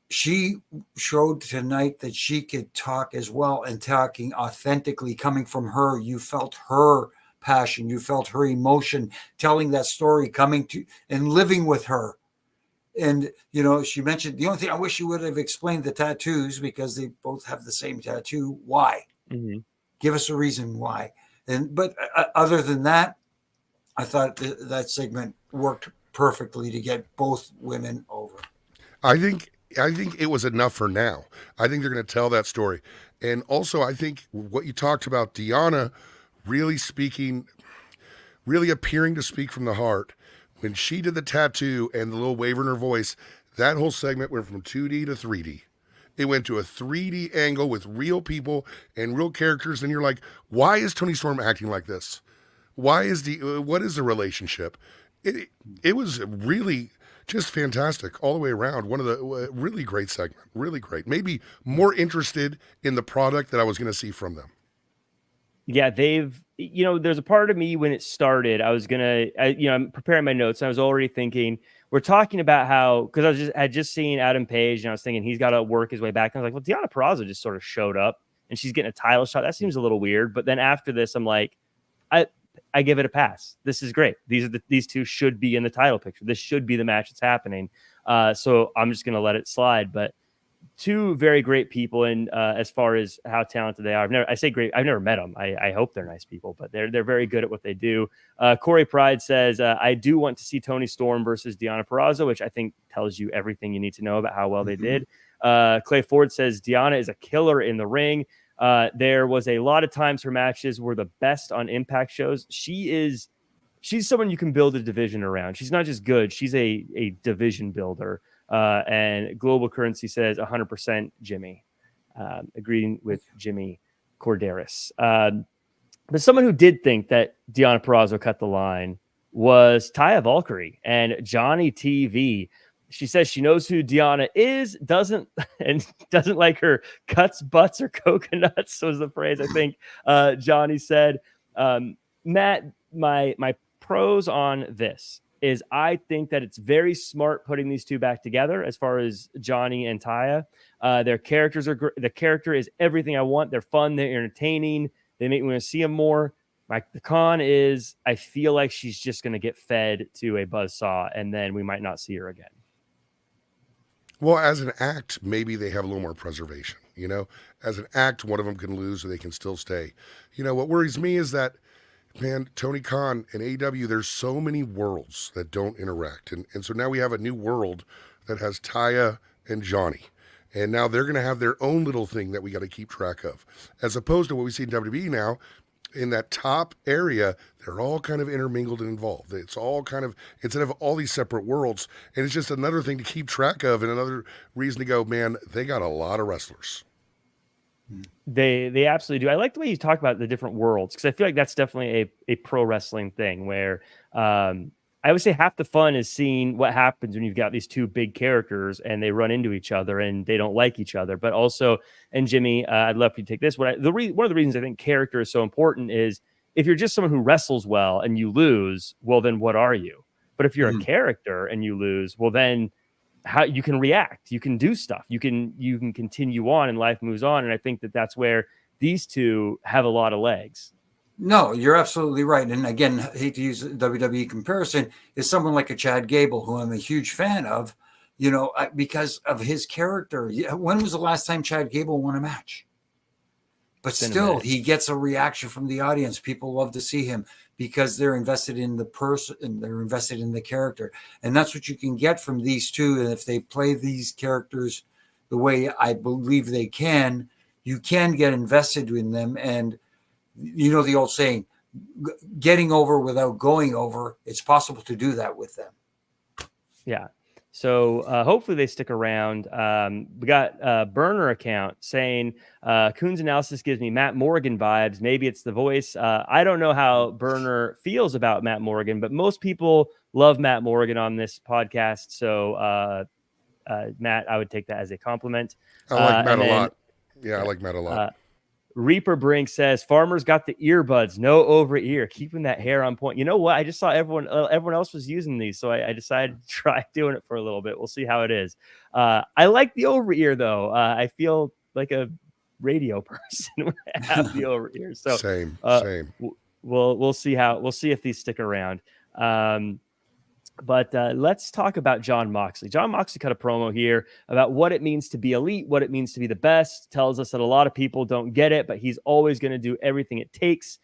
she showed tonight that she could talk as well, and talking authentically, coming from her. You felt her passion, you felt her emotion, telling that story, coming to and living with her. And, you know, she mentioned the only thing I wish you would have explained the tattoos, because they both have the same tattoo. Why? Mm-hmm. Give us a reason why. But other than that, I thought that segment worked perfectly to get both women over. I think it was enough for now. I think they're going to tell that story. And also, I think what you talked about, Deonna really appearing to speak from the heart. When she did the tattoo and the little waver in her voice, that whole segment went from 2D to 3D. It went to a 3D angle with real people and real characters. And you're like, why is Toni Storm acting like this? What is the relationship? It was really just fantastic all the way around. One of the really great segment, really great. Maybe more interested in the product that I was going to see from them. Yeah, there's a part of me when it started, I'm preparing my notes. And I was already thinking, we're talking about how, because I had just seen Adam Page, and I was thinking he's got to work his way back. And I was like, well, Deonna Purrazzo just sort of showed up and she's getting a title shot. That seems a little weird. But then after this, I'm like, I give it a pass. This is great. These two should be in the title picture. This should be the match that's happening. So I'm just going to let it slide. But two very great people, and as far as how talented they are, I've never met them. I hope they're nice people, but they're very good at what they do. Corey Pride says, I do want to see Toni Storm versus Deonna Purrazzo, which I think tells you everything you need to know about how well they did. Clay Ford says, Deonna is a killer in the ring. There was a lot of times her matches were the best on Impact shows. She's someone you can build a division around. She's not just good. She's a division builder. And Global Currency says 100% Jimmy, agreeing with Jimmy Korderas. But someone who did think that Deonna Purrazzo cut the line was Taya Valkyrie and Johnny TV. She says she knows who Deonna is, doesn't like her cuts, butts, or coconuts, was the phrase I think Johnny said. Matt, my pros on this is I think that it's very smart putting these two back together as far as Johnny and Taya. Their characters are great. The character is everything I want. They're fun. They're entertaining. They make me want to see them more. The con is I feel like she's just going to get fed to a buzzsaw, and then we might not see her again. Well, as an act, maybe they have a little more preservation. You know, as an act, one of them can lose or they can still stay. You know, what worries me is that, man, Tony Khan and AEW, there's so many worlds that don't interact. And so now we have a new world that has Taya and Johnny. And now they're going to have their own little thing that we got to keep track of. As opposed to what we see in WWE now, in that top area, they're all kind of intermingled and involved. It's all kind of, instead of all these separate worlds, and it's just another thing to keep track of and another reason to go, man, they got a lot of wrestlers. They absolutely do. I like the way you talk about the different worlds, because I feel like that's definitely a pro wrestling thing where I would say half the fun is seeing what happens when you've got these two big characters and they run into each other and they don't like each other. But also, and Jimmy, I'd love for you to take this. One of the reasons I think character is so important is if you're just someone who wrestles well and you lose, well, then what are you? But if you're a character and you lose, well, then how you can react, you can do stuff, you can continue on and life moves on. And I think that's where these two have a lot of legs. No, you're absolutely right. And again, I hate to use a WWE comparison, is someone like a Chad Gable, who I'm a huge fan of, you know, because of his character. When was the last time Chad Gable won a match? But still, he gets a reaction from the audience. People love to see him because they're invested in the person and they're invested in the character. And that's what you can get from these two. And if they play these characters the way I believe they can, you can get invested in them. And you know the old saying, getting over without going over, it's possible to do that with them. Yeah. So hopefully they stick around. We got a burner account saying Koon's analysis gives me Matt Morgan vibes. Maybe it's the voice. I don't know how Burner feels about Matt Morgan, but most people love Matt Morgan on this podcast. So Matt, I would take that as a compliment. I like Matt a then, lot. Yeah, I like Matt a lot. Reaper Brink says Farmer's got the earbuds, no over ear, keeping that hair on point. You know what? I just saw everyone else was using these, so I decided to try doing it for a little bit. We'll see how it is. I like the over ear though. I feel like a radio person when I have the over ear. So same. We'll see if these stick around. But let's talk about Jon Moxley. Jon Moxley cut a promo here about what it means to be elite, what it means to be the best. Tells us that a lot of people don't get it, but he's always going to do everything it takes.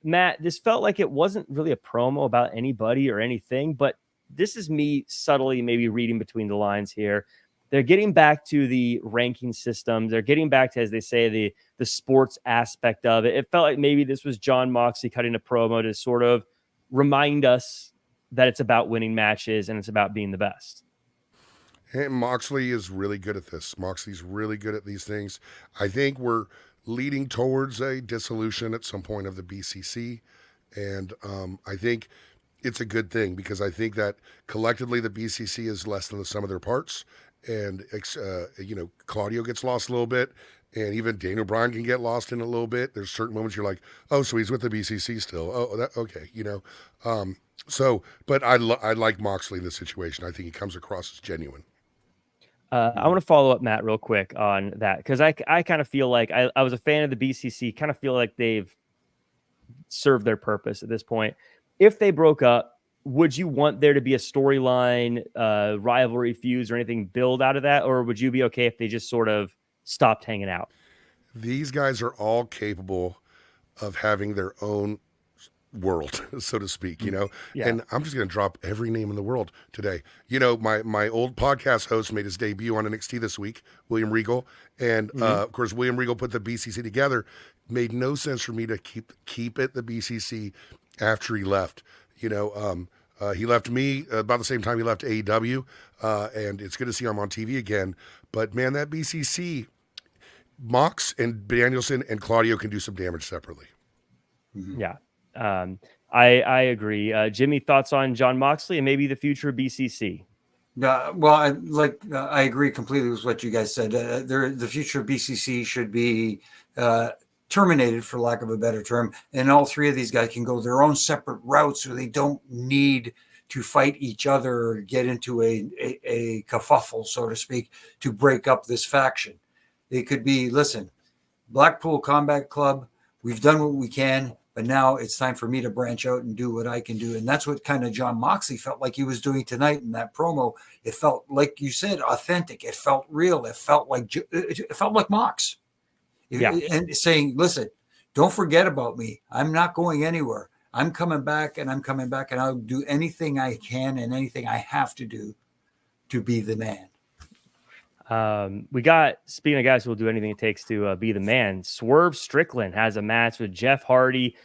Matt, this felt like it wasn't really a promo about anybody or anything, but this is me subtly maybe reading between the lines here. They're getting back to the ranking system. They're getting back to, as they say, the sports aspect of it. It felt like maybe this was Jon Moxley cutting a promo to sort of remind us that it's about winning matches and it's about being the best. And Moxley is really good at this. Moxley's really good at these things. I think we're leading towards a dissolution at some point of the BCC. And I think it's a good thing because I think that collectively the BCC is less than the sum of their parts. And, Claudio gets lost a little bit. And even Daniel Bryan can get lost in a little bit. There's certain moments you're like, oh, so he's with the BCC still. Oh, that okay, But I like Moxley in this situation. I think he comes across as genuine. I want to follow up, Matt, real quick on that because I kind of feel like I was a fan of the BCC. Kind of feel like they've served their purpose at this point. If they broke up, would you want there to be a storyline, rivalry, feuds, or anything build out of that, or would you be okay if they just sort of stopped hanging out? These guys are all capable of having their own world, so to speak, Yeah. And I'm just going to drop every name in the world today. My old podcast host made his debut on NXT this week, William Regal. And of course, William Regal put the BCC together. Made no sense for me to keep it the BCC after he left. He left me about the same time he left AEW. And it's good to see him on TV again. But man, that BCC, Mox and Danielson and Claudio can do some damage separately. Yeah. I agree. Jimmy, thoughts on Jon Moxley and maybe the future of BCC? I agree completely with what you guys said. The future of BCC should be terminated, for lack of a better term, and all three of these guys can go their own separate routes, so they don't need to fight each other or get into a kerfuffle, so to speak, to break up this faction. It could be, listen, Blackpool Combat Club, we've done what we can, but now it's time for me to branch out and do what I can do. And that's what kind of Jon Moxley felt like he was doing tonight in that promo. It felt, like you said, authentic. It felt real. It felt like Mox. Yeah. And saying, listen, don't forget about me. I'm not going anywhere. I'm coming back, and I'll do anything I can and anything I have to do to be the man. We got, speaking of guys who will do anything it takes to be the man, Swerve Strickland has a match with Jeff Hardy,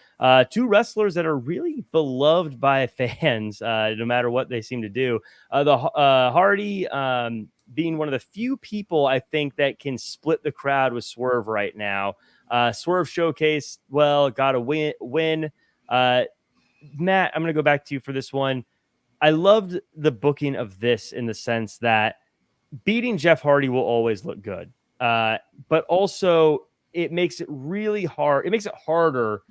two wrestlers that are really beloved by fans, no matter what they seem to do. Hardy being one of the few people I think that can split the crowd with Swerve right now. Swerve showcase, got a win. Matt, I'm going to go back to you for this one. I loved the booking of this in the sense that beating Jeff Hardy will always look good. But also it makes it really hard. It makes it harder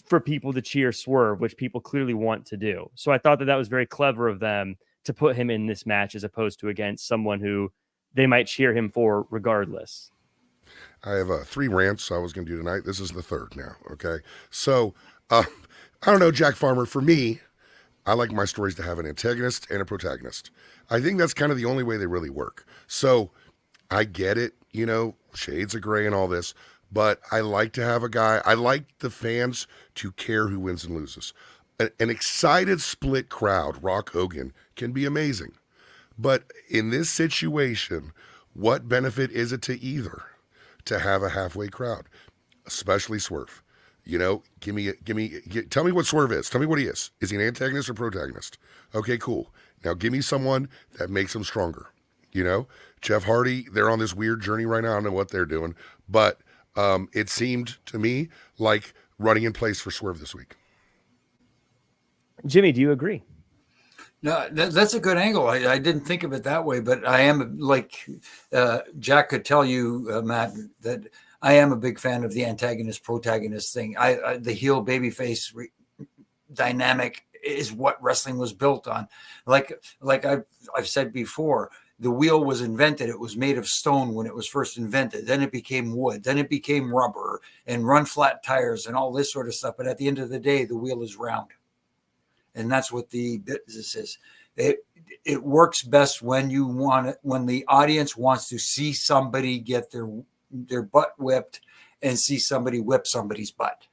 for people to cheer Swerve, which people clearly want to do. So I thought that was very clever of them to put him in this match as opposed to against someone who they might cheer him for regardless. I have 3 rants I was going to do tonight. This is the third now. Okay. So I don't know, Jack Farmer, for me, I like my stories to have an antagonist and a protagonist. I think that's kind of the only way they really work. So I get it, shades of gray and all this, but I like to have a guy. I like the fans to care who wins and loses. An excited split crowd, Rock Hogan, can be amazing. But in this situation, what benefit is it to either to have a halfway crowd, especially Swerve? Tell me what Swerve is. Tell me what he is. Is he an antagonist or protagonist? Okay, cool. Now give me someone that makes him stronger. Jeff Hardy, they're on this weird journey right now. I don't know what they're doing, but it seemed to me like running in place for Swerve this week. Jimmy, do you agree? No, that's a good angle. I didn't think of it that way, but I am like Jack could tell you, Matt, that I am a big fan of the antagonist-protagonist thing. The heel babyface dynamic is what wrestling was built on. Like I've said before, the wheel was invented. It was made of stone when it was first invented. Then it became wood. Then it became rubber and run flat tires and all this sort of stuff. But at the end of the day, the wheel is round. And that's what the business is. It works best when you want it, when the audience wants to see somebody get their butt whipped and see somebody whip somebody's butt.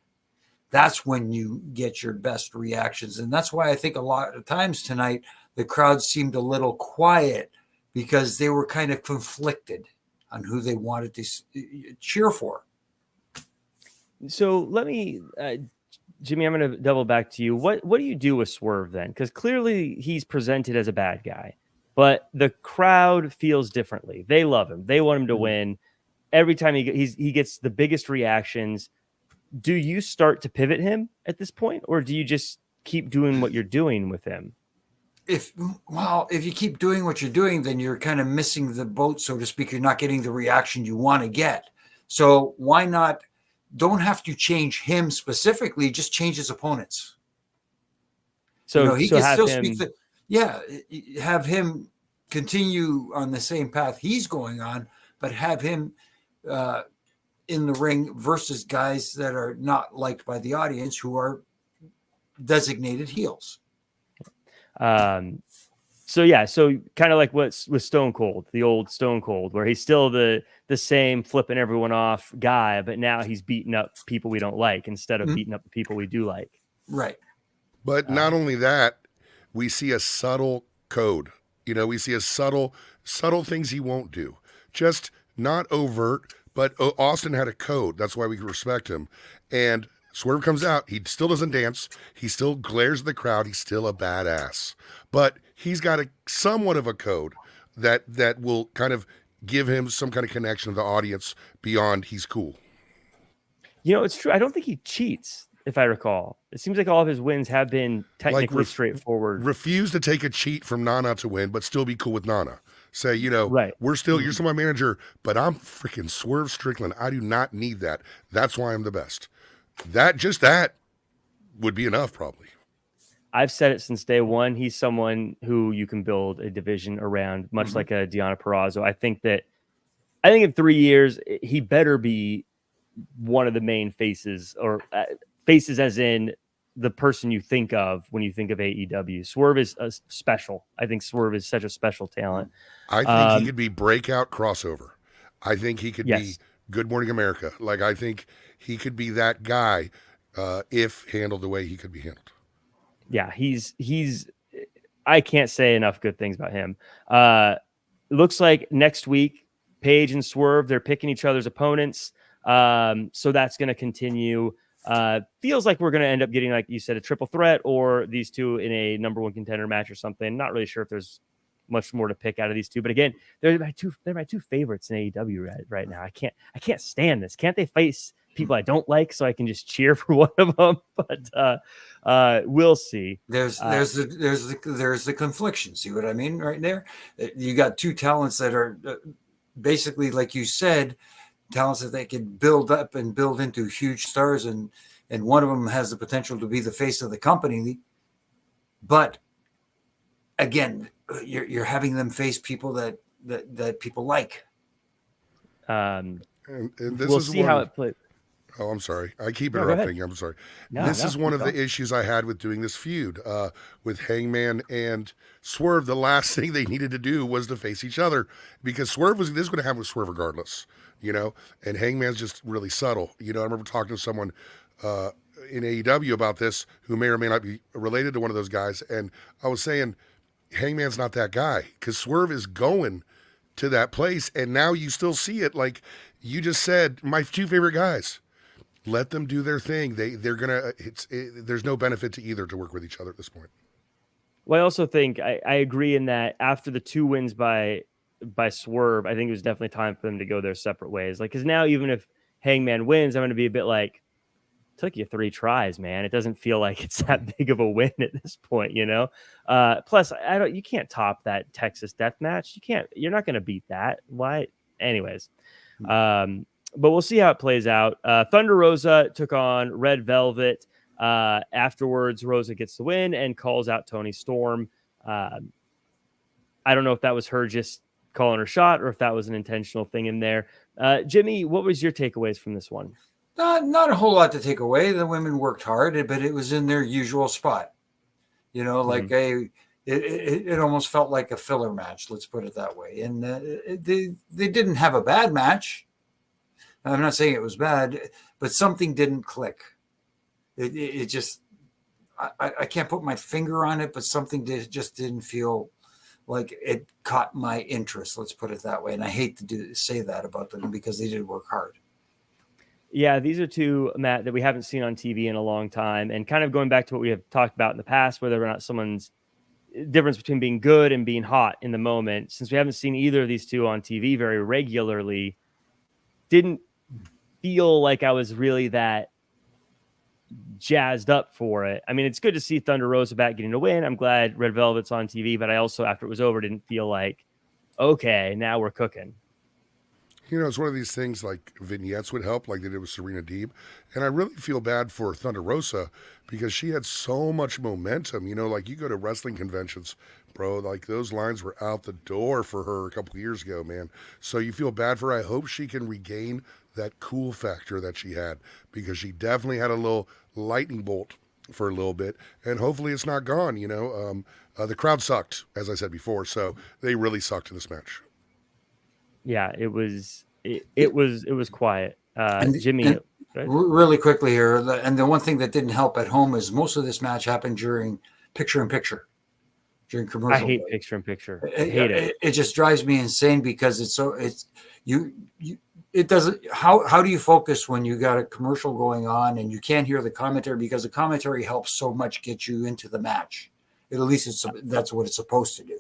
That's when you get your best reactions. And that's why I think a lot of times tonight, the crowd seemed a little quiet because they were kind of conflicted on who they wanted to cheer for. So let me, Jimmy, I'm going to double back to you. What do you do with Swerve then? Because clearly he's presented as a bad guy, but the crowd feels differently. They love him. They want him to win. Every time he gets the biggest reactions. Do you start to pivot him at this point, or do you just keep doing what you're doing with him? If you keep doing what you're doing, then you're kind of missing the boat, so to speak. You're not getting the reaction you want to get. So why not? Don't have to change him specifically, just change his opponents. So he can still speak. Have him continue on the same path he's going on, but have him in the ring versus guys that are not liked by the audience who are designated heels. So kind of like what's with Stone Cold, the old Stone Cold, where he's still the same flipping everyone off guy, but now he's beating up people we don't like instead of beating up the people we do like. Right. But not only that, we see a subtle code. We see a subtle things he won't do. Just not overt, but Austin had a code. That's why we respect him. And Swerve comes out. He still doesn't dance. He still glares at the crowd. He's still a badass. But he's got somewhat of a code that will kind of give him some kind of connection to the audience beyond he's cool. It's true. I don't think he cheats, if I recall. It seems like all of his wins have been technically straightforward. Refuse to take a cheat from Nana to win, but still be cool with Nana. Say, right. You're still my manager, but I'm freaking Swerve Strickland. I do not need that. That's why I'm the best. That would be enough, probably. I've said it since day one. He's someone who you can build a division around, much like a Deonna Purrazzo. I think in 3 years, he better be one of the main faces, or faces as in the person you think of when you think of AEW. Swerve is special. I think Swerve is such a special talent. I think he could be breakout crossover. I think he could be Good Morning America. Like, I think he could be that guy if handled the way he could be handled. Yeah, he's I can't say enough good things about him. Looks like next week, Paige and Swerve, they're picking each other's opponents. So that's going to continue. Feels like we're going to end up getting, like you said, a triple threat, or these two in a number one contender match or something. Not really sure if there's much more to pick out of these two, but again, they're my two favorites in AEW right now. I can't stand this. Can't they face people I don't like so I can just cheer for one of them? But we'll see. There's the confliction. See what I mean right there? You got two talents that are basically, like you said, talents that they can build up and build into huge stars, and one of them has the potential to be the face of the company. But again, you're having them face people that people like. And this we'll is see how it plays. Oh, I'm sorry. I keep interrupting. I'm sorry. This is one of the issues I had with doing this feud with Hangman and Swerve. The last thing they needed to do was to face each other, because this was going to happen with Swerve regardless, and Hangman's just really subtle. I remember talking to someone in AEW about this who may or may not be related to one of those guys. And I was saying, Hangman's not that guy, because Swerve is going to that place. And now you still see it. Like you just said, my two favorite guys. Let them do their thing. They're gonna. There's no benefit to either to work with each other at this point. Well, I also think I agree in that after the 2 wins by Swerve, I think it was definitely time for them to go their separate ways. Like, because now even if Hangman wins, I'm going to be a bit like, took you 3 tries, man. It doesn't feel like it's that big of a win at this point, you know. Plus, you can't top that Texas death match. You're not going to beat that. Why? Anyways, but we'll see how it plays out. Thunder Rosa took on Red Velvet. Afterwards, Rosa gets the win and calls out Toni Storm. I don't know if that was her just calling her shot or if that was an intentional thing in there. Jimmy, what was your takeaways from this one? Not a whole lot to take away. The women worked hard, but it was in their usual spot. You know, like it almost felt like a filler match. Let's put it that way. And they didn't have a bad match. I'm not saying it was bad, but something didn't click. It just, I can't put my finger on it, but something just didn't feel like it caught my interest. Let's put it that way. And I hate to say that about them because they did work hard. Yeah, these are 2, Matt, that we haven't seen on TV in a long time. And kind of going back to what we have talked about in the past, whether or not someone's difference between being good and being hot in the moment, since we haven't seen either of these 2 on TV very regularly, didn't feel like I was really that jazzed up for it. I mean, it's good to see Thunder Rosa back getting a win. I'm glad Red Velvet's on TV, but I also, after it was over, didn't feel like, okay, now we're cooking. You know, it's one of these things like vignettes would help, like they did with Serena Deeb. And I really feel bad for Thunder Rosa because she had so much momentum. You know, like you go to wrestling conventions, bro, like those lines were out the door for her a couple of years ago, man. So you feel bad for her. I hope she can regain that cool factor that she had because she definitely had a little lightning bolt for a little bit. And hopefully it's not gone, you know. The crowd sucked, as I said before. So they really sucked in this match. Yeah, it was quiet. Jimmy, really quickly here, and the one thing that didn't help at home is most of this match happened during picture-in-picture, during commercial. I hate picture-in-picture. I hate it. It just drives me insane because it doesn't. How do you focus when you got a commercial going on and you can't hear the commentary because the commentary helps so much get you into the match. At least that's what it's supposed to do.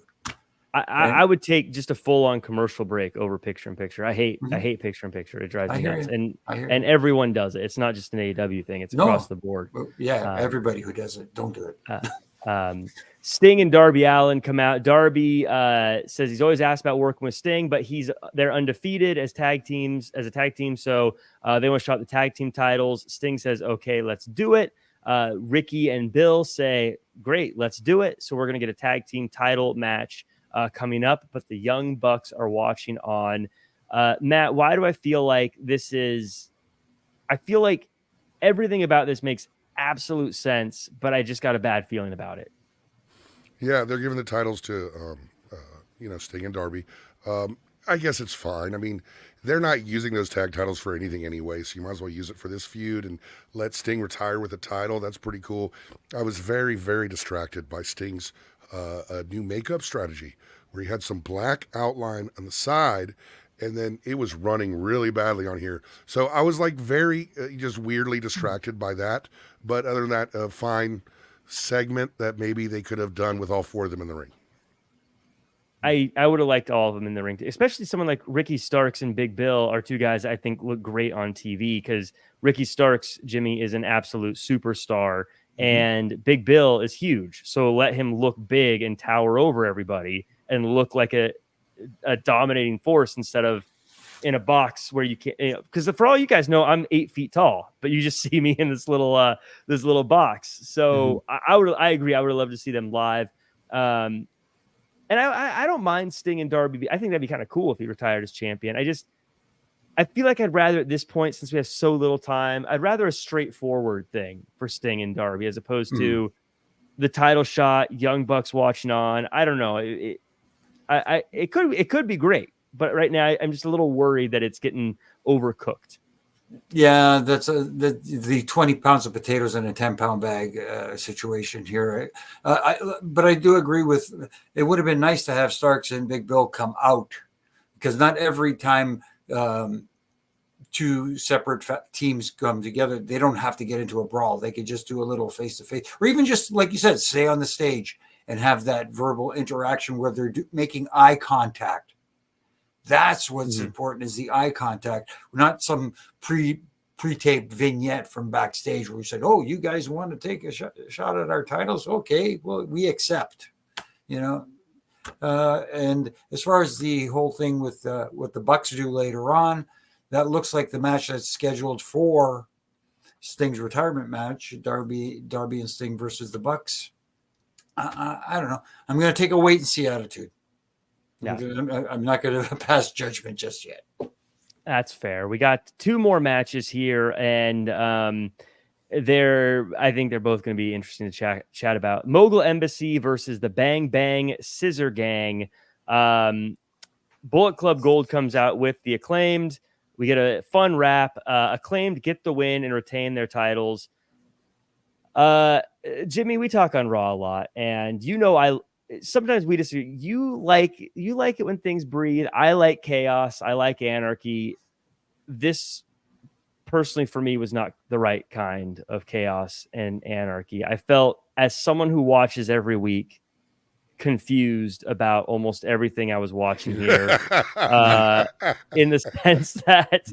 I would take just a full-on commercial break over picture-in-picture. I hate picture-in-picture. It drives me nuts. And everyone does it. It's not just an AEW thing. It's across the board. Yeah, everybody who does it, don't do it. Sting and Darby Allin come out. Darby says he's always asked about working with Sting, but they're undefeated as a tag team. So they want to shot the tag team titles. Sting says, okay, let's do it. Ricky and Bill say, great, let's do it. So we're going to get a tag team title match coming up, but the Young Bucks are watching on. Matt, why do I feel like I feel like everything about this makes absolute sense, but I just got a bad feeling about it. Yeah, they're giving the titles to, Sting and Darby. I guess it's fine. I mean, they're not using those tag titles for anything anyway, so you might as well use it for this feud and let Sting retire with the title. That's pretty cool. I was very, very distracted by Sting's new makeup strategy where he had some black outline on the side and then it was running really badly on here. So I was like very just weirdly distracted by that. But other than that, a fine segment that maybe they could have done with all 4 of them in the ring. I would have liked all of them in the ring, especially someone like Ricky Starks and Big Bill are 2 guys I think look great on TV because Ricky Starks, Jimmy, is an absolute superstar. And Big Bill is huge. So let him look big and tower over everybody and look like a dominating force instead of in a box where you can't, because for all you guys know, I'm 8 feet tall, but you just see me in this little box. So I agree. I would have loved to see them live. And I don't mind Sting and Darby. I think that'd be kind of cool if he retired as champion. I feel like I'd rather at this point, since we have so little time, I'd rather a straightforward thing for Sting and Darby as opposed to the title shot, Young Bucks watching on. I don't know. It could be great, but right now I'm just a little worried that it's getting overcooked. Yeah, that's the 20 pounds of potatoes in a 10-pound bag situation here. But I do agree with it. Would have been nice to have Starks and Big Bill come out because not every time two separate teams come together. They don't have to get into a brawl. They could just do a little face-to-face, or even just, like you said, stay on the stage and have that verbal interaction where they're making eye contact. That's what's important, is the eye contact, not some pre-taped vignette from backstage where we said, oh, you guys want to take a shot at our titles? Okay, well, we accept, and as far as the whole thing with what the Bucks do later on, that looks like the match that's scheduled for Sting's retirement match, Darby and Sting versus the Bucks. I don't know. I'm going to take a wait and see attitude. Yeah. I'm not going to pass judgment just yet. That's fair. We got two more matches here, and I think they're both going to be interesting to chat about. Mogul Embassy versus the Bang Bang Scissor Gang. Bullet Club Gold comes out with the Acclaimed. We get a fun wrap. Acclaimed get the win and retain their titles. Jimmy, we talk on Raw a lot, and sometimes we disagree. You like it when things breathe. I like chaos. I like anarchy. This personally for me was not the right kind of chaos and anarchy. I felt, as someone who watches every week, confused about almost everything I was watching here, in the sense that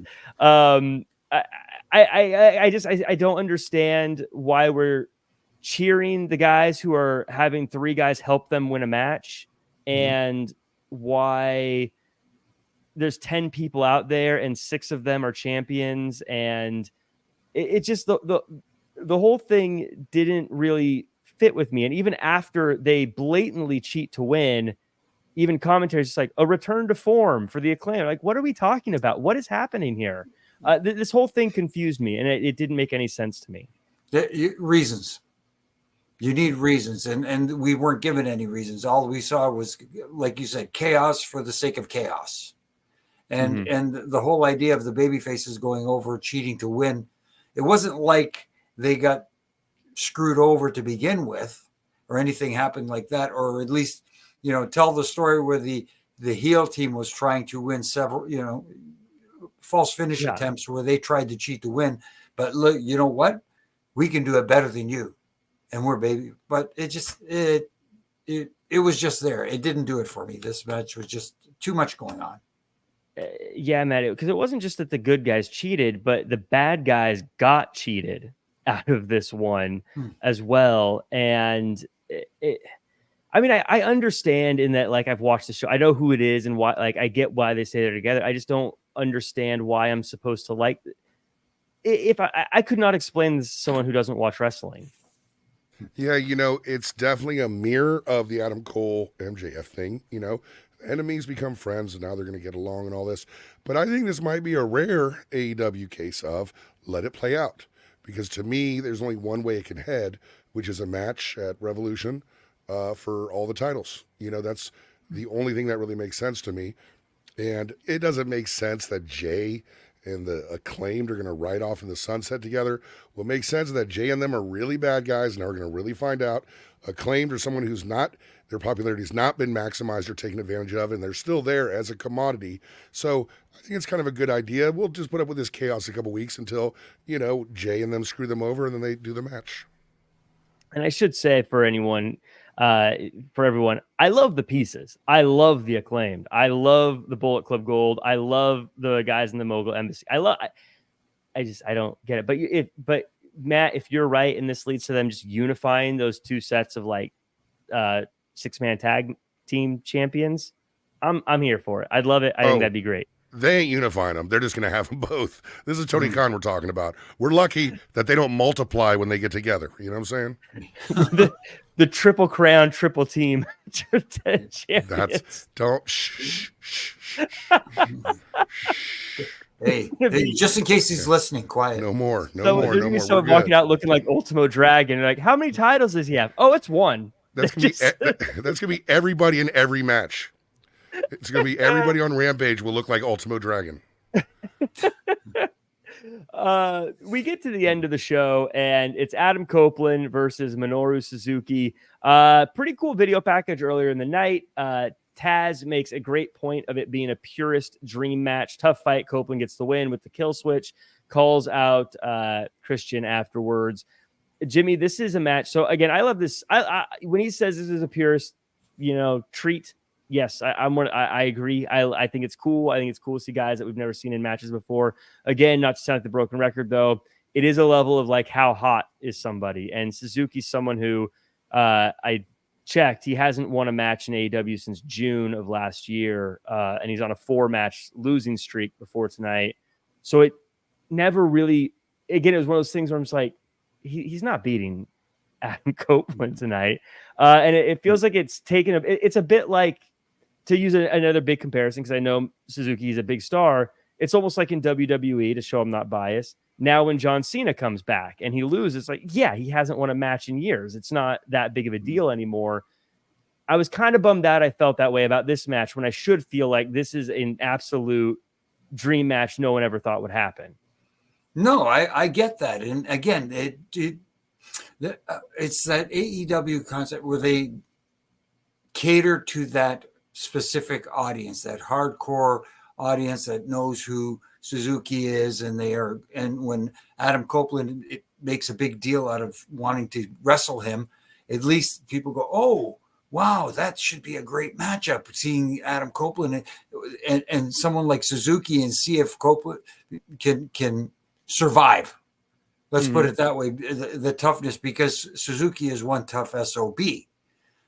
I don't understand why we're cheering the guys who are having three guys help them win a match, and why there's 10 people out there and 6 of them are champions, and it just the whole thing didn't really fit with me. And even after they blatantly cheat to win, even commentaries just like, a return to form for the Acclaim. Like, what are we talking about? What is happening here? This whole thing confused me, and it didn't make any sense to me. Reasons. You need reasons, and we weren't given any reasons. All we saw was, like you said, chaos for the sake of chaos. And the whole idea of the baby faces going over cheating to win, it wasn't like they got screwed over to begin with or anything happened like that, or at least, tell the story where the heel team was trying to win several, false finish attempts where they tried to cheat to win. But look, you know what? We can do it better than you. And we're baby, but it was just there. It didn't do it for me. This match was just too much going on. Yeah, Matt, because it wasn't just that the good guys cheated, but the bad guys got cheated out of this one as well. And I understand in that, like, I've watched the show. I know who it is and why, like, I get why they say they're together. I just don't understand why I'm supposed to like it. If I could not explain this to someone who doesn't watch wrestling. Yeah, it's definitely a mirror of the Adam Cole MJF thing. Enemies become friends, and now they're going to get along and all this. But I think this might be a rare AEW case of let it play out. Because to me, there's only one way it can head, which is a match at Revolution for all the titles. That's the only thing that really makes sense to me. And it doesn't make sense that Jay and the Acclaimed are going to ride off in the sunset together. What makes sense is that Jay and them are really bad guys, and now we're going to really find out. Acclaimed or someone who's not, their popularity's not been maximized or taken advantage of, and they're still there as a commodity. So I think it's kind of a good idea. We'll just put up with this chaos a couple weeks until, Jay and them screw them over, and then they do the match. And I should say for everyone, I love the pieces. I love the Acclaimed. I love the Bullet Club Gold. I love the guys in the Mogul Embassy. I don't get it. But Matt, if you're right, and this leads to them just unifying those two sets of like 6-man tag team champions, I'm here for it. I'd love it. I think that'd be great. They ain't unifying them. They're just going to have them both. This is Tony Khan we're talking about. We're lucky that they don't multiply when they get together. You know what I'm saying? the Triple Crown, Triple Team champions. Hey, just in case he's listening, quiet. No more. So walking out looking like Ultimo Dragon. Like, how many titles does he have? Oh, it's one. That's gonna be everybody in every match. It's going to be everybody on Rampage will look like Ultimo Dragon. We get to the end of the show, and it's Adam Copeland versus Minoru Suzuki. Pretty cool video package earlier in the night. Taz makes a great point of it being a purist dream match. Tough fight. Copeland gets the win with the kill switch, calls out Christian afterwards. Jimmy, this is a match. So again, I love this. I when he says this is a purist, treat. Yes, I agree. I think it's cool. I think it's cool to see guys that we've never seen in matches before. Again, not to sound like the broken record, though, it is a level of like how hot is somebody. And Suzuki's someone who I checked. He hasn't won a match in AEW since June of last year, and he's on a 4-match losing streak before tonight. So it never really. Again, it was one of those things where I'm just like, he's not beating Adam Copeland tonight, and it feels like it's taken. It's a bit like. To use another big comparison, because I know Suzuki is a big star, it's almost like in WWE, to show I'm not biased. Now, when John Cena comes back and he loses, it's like, yeah, he hasn't won a match in years. It's not that big of a deal anymore. I was kind of bummed out. I felt that way about this match when I should feel like this is an absolute dream match no one ever thought would happen. No, I get that. And again, it's that AEW concept where they cater to that specific audience, that hardcore audience that knows who Suzuki is, and when Adam Copeland makes a big deal out of wanting to wrestle him, at least people go, oh wow, that should be a great matchup, seeing Adam Copeland and someone like Suzuki, and see if Copeland can survive. Let's put it that way, the toughness, because Suzuki is one tough SOB.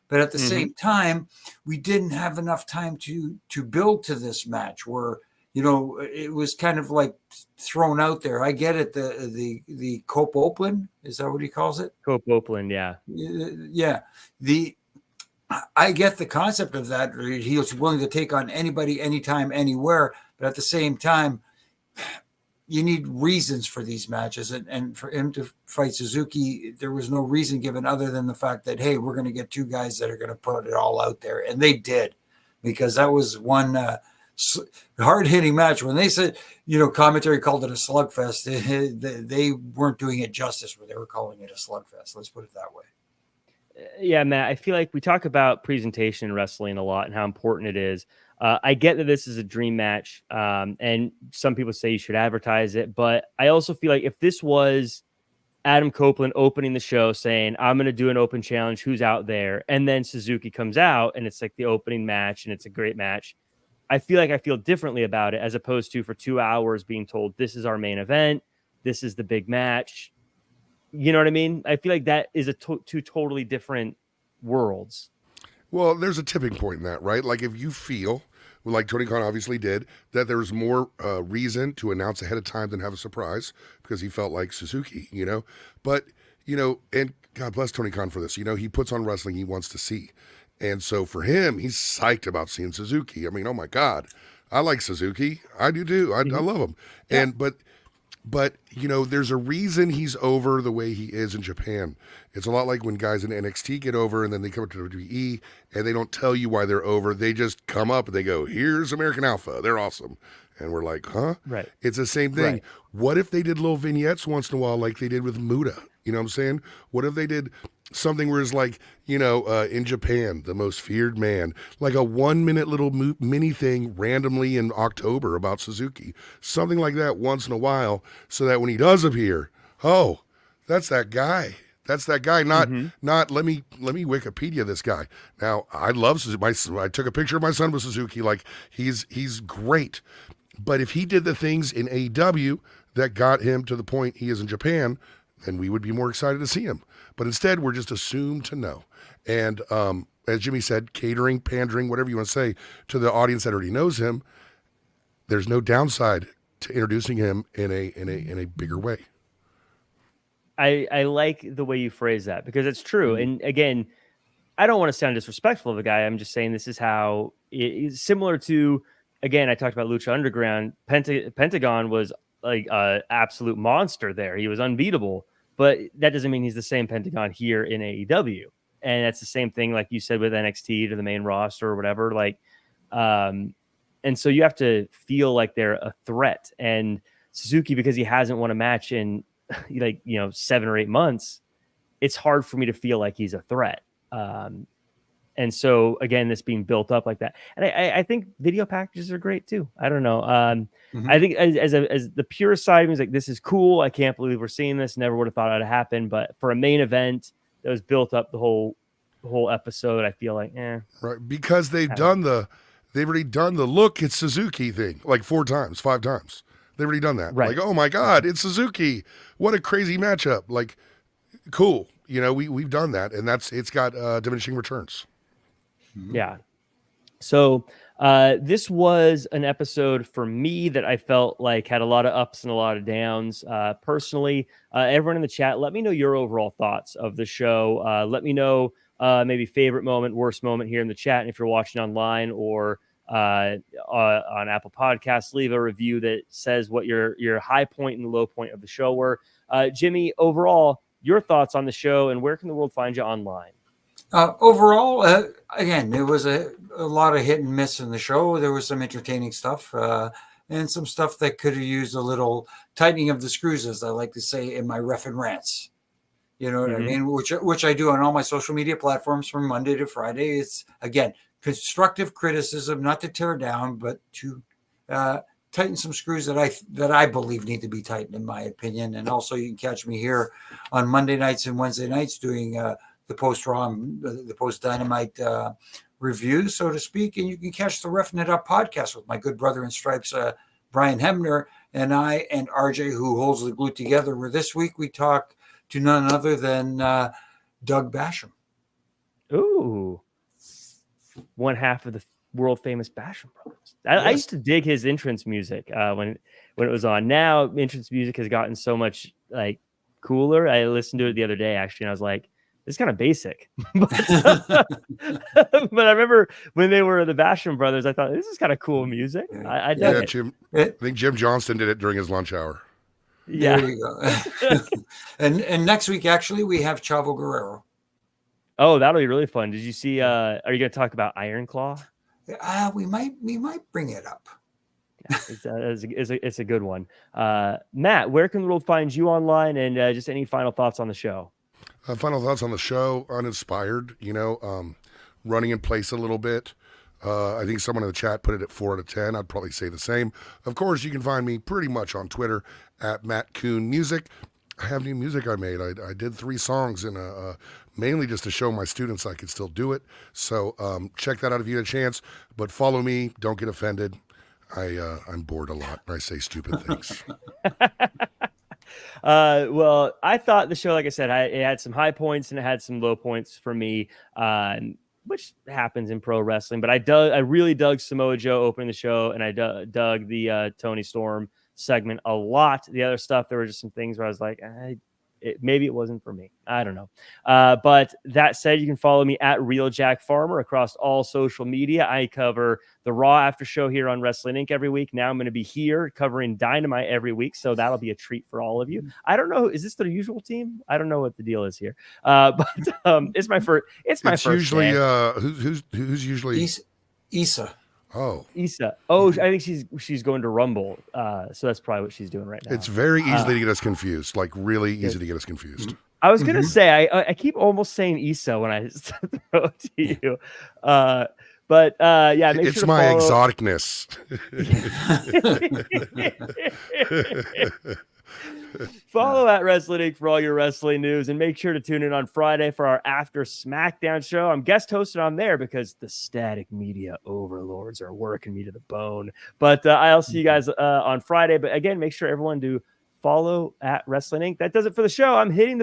But at the same time, we didn't have enough time to build to this match where, it was kind of like thrown out there. I get it. The Copeland, is that what he calls it? Copeland, yeah. Yeah. I get the concept of that. He was willing to take on anybody, anytime, anywhere. But at the same time, you need reasons for these matches, and for him to fight Suzuki, there was no reason given other than the fact that, hey, we're going to get two guys that are going to put it all out there. And they did, because that was one hard-hitting match. When they said, commentary called it a slugfest, they weren't doing it justice when they were calling it a slugfest. Let's put it that way. Yeah, Matt, I feel like we talk about presentation in wrestling a lot and how important it is. I get that this is a dream match, and some people say you should advertise it, but I also feel like if this was Adam Copeland opening the show saying, I'm going to do an open challenge, who's out there, and then Suzuki comes out and it's like the opening match and it's a great match, I feel differently about it, as opposed to for 2 hours being told, this is our main event, this is the big match. You know what I mean? I feel like that is two totally different worlds. Well, there's a tipping point in that, right? Like if you feel, like Tony Khan obviously did, that there's more reason to announce ahead of time than have a surprise, because he felt like Suzuki, But, and God bless Tony Khan for this. He puts on wrestling he wants to see. And so for him, he's psyched about seeing Suzuki. I mean, oh my God, I like Suzuki. I do too. I love him. Yeah. But, there's a reason he's over the way he is in Japan. It's a lot like when guys in NXT get over and then they come up to WWE and they don't tell you why they're over. They just come up and they go, here's American Alpha. They're awesome. And we're like, huh? Right. It's the same thing. Right. What if they did little vignettes once in a while like they did with Muda? You know what I'm saying? What if they did something where it's like, in Japan, the most feared man, like a 1-minute little mini thing randomly in October about Suzuki, something like that once in a while, so that when he does appear, oh, that's that guy. That's that guy. Not let me Wikipedia this guy. Now, I love Suzuki. I took a picture of my son with Suzuki. Like he's great. But if he did the things in AEW that got him to the point he is in Japan, then we would be more excited to see him. But instead, we're just assumed to know. And as Jimmy said, catering, pandering, whatever you want to say, to the audience that already knows him, there's no downside to introducing him in a bigger way. I like the way you phrase that, because it's true. And again, I don't want to sound disrespectful of the guy. I'm just saying this is how it's similar to, again, I talked about Lucha Underground. Pentagon was like an absolute monster there. He was unbeatable, but that doesn't mean he's the same Pentagon here in AEW. And that's the same thing, like you said, with NXT to the main roster or whatever. Like, and so you have to feel like they're a threat. And Suzuki, because he hasn't won a match in 7 or 8 months, it's hard for me to feel like he's a threat. And And so again, this being built up like that, and I think video packages are great too. I don't know. I think as the pure side of me is like, this is cool. I can't believe we're seeing this. Never would have thought it would happen. But for a main event that was built up the whole episode, I feel like, right, because they've already done the look, it's Suzuki thing like 5 times. They've already done that. Right. Like, oh my God, it's Suzuki. What a crazy matchup. Like, cool. We've done that, and it's got diminishing returns. Yeah. So this was an episode for me that I felt like had a lot of ups and a lot of downs. Personally, everyone in the chat, let me know your overall thoughts of the show. Let me know maybe favorite moment, worst moment here in the chat. And if you're watching online or on Apple Podcasts, leave a review that says what your high point and low point of the show were. Jimmy, overall, your thoughts on the show, and where can the world find you online? Overall, again, there was a lot of hit and miss in the show. There was some entertaining stuff and some stuff that could have used a little tightening of the screws, as I like to say in my ref and rants. You know what I mean? Which I do on all my social media platforms from Monday to Friday. It's, again, constructive criticism, not to tear down, but to tighten some screws that I believe need to be tightened, in my opinion. And also, you can catch me here on Monday nights and Wednesday nights doing the post-Raw and the post-Dynamite reviews, so to speak. And you can catch the Reffing It Up podcast with my good brother in stripes, Brian Hemner, and I and RJ, who holds the glue together, where this week we talk to none other than Doug Basham. Ooh. One half of the world famous Basham brothers. I used to dig his entrance music when it was on. Now entrance music has gotten so much like cooler. I listened to it the other day actually, and I was like, it's kind of basic. But I remember when they were the Basham brothers, I thought this is kind of cool music. I dug it. I think Jim Johnston did it during his lunch hour. Yeah. There you go. and next week, actually, we have Chavo Guerrero. Oh, that'll be really fun. Did you see? Are you going to talk about Iron Claw? We might bring it up. Yeah, it's a good one. Matt, where can the world find you online, and just any final thoughts on the show? Final thoughts on the show, uninspired, running in place a little bit. I think someone in the chat put it at 4 out of 10. I'd probably say the same. Of course, you can find me pretty much on Twitter at Matt Koon Music. I have new music I made. I did 3 songs in mainly just to show my students I could still do it. So check that out if you get a chance. But follow me. Don't get offended. I'm bored a lot and I say stupid things. Well, I thought the show, like I said, it had some high points and it had some low points for me, which happens in pro wrestling. But I really dug Samoa Joe opening the show, and I dug the Tony Storm segment a lot. The other stuff, there were just some things where I was like, maybe it wasn't for me. I don't know. But that said, you can follow me at Real Jack Farmer across all social media. I cover the Raw after show here on Wrestling Inc. every week. Now I'm going to be here covering Dynamite every week, so that'll be a treat for all of you. I don't know. Is this the usual team? I don't know what the deal is here. But it's my first. It's first. Usually who's usually Issa. Oh, Issa. Oh, I think she's going to Rumble. So that's probably what she's doing right now. It's very easily to get us confused. Like really easy to get us confused. I was gonna say I keep almost saying Issa when I throw it to you. But yeah, make it's sure to my follow... exoticness. Follow at Wrestling Inc. for all your wrestling news, and make sure to tune in on Friday for our After SmackDown show. I'm guest hosted on there because the static media overlords are working me to the bone. But I'll see you guys on Friday. But again, make sure everyone do follow at Wrestling Inc. That does it for the show. I'm hitting the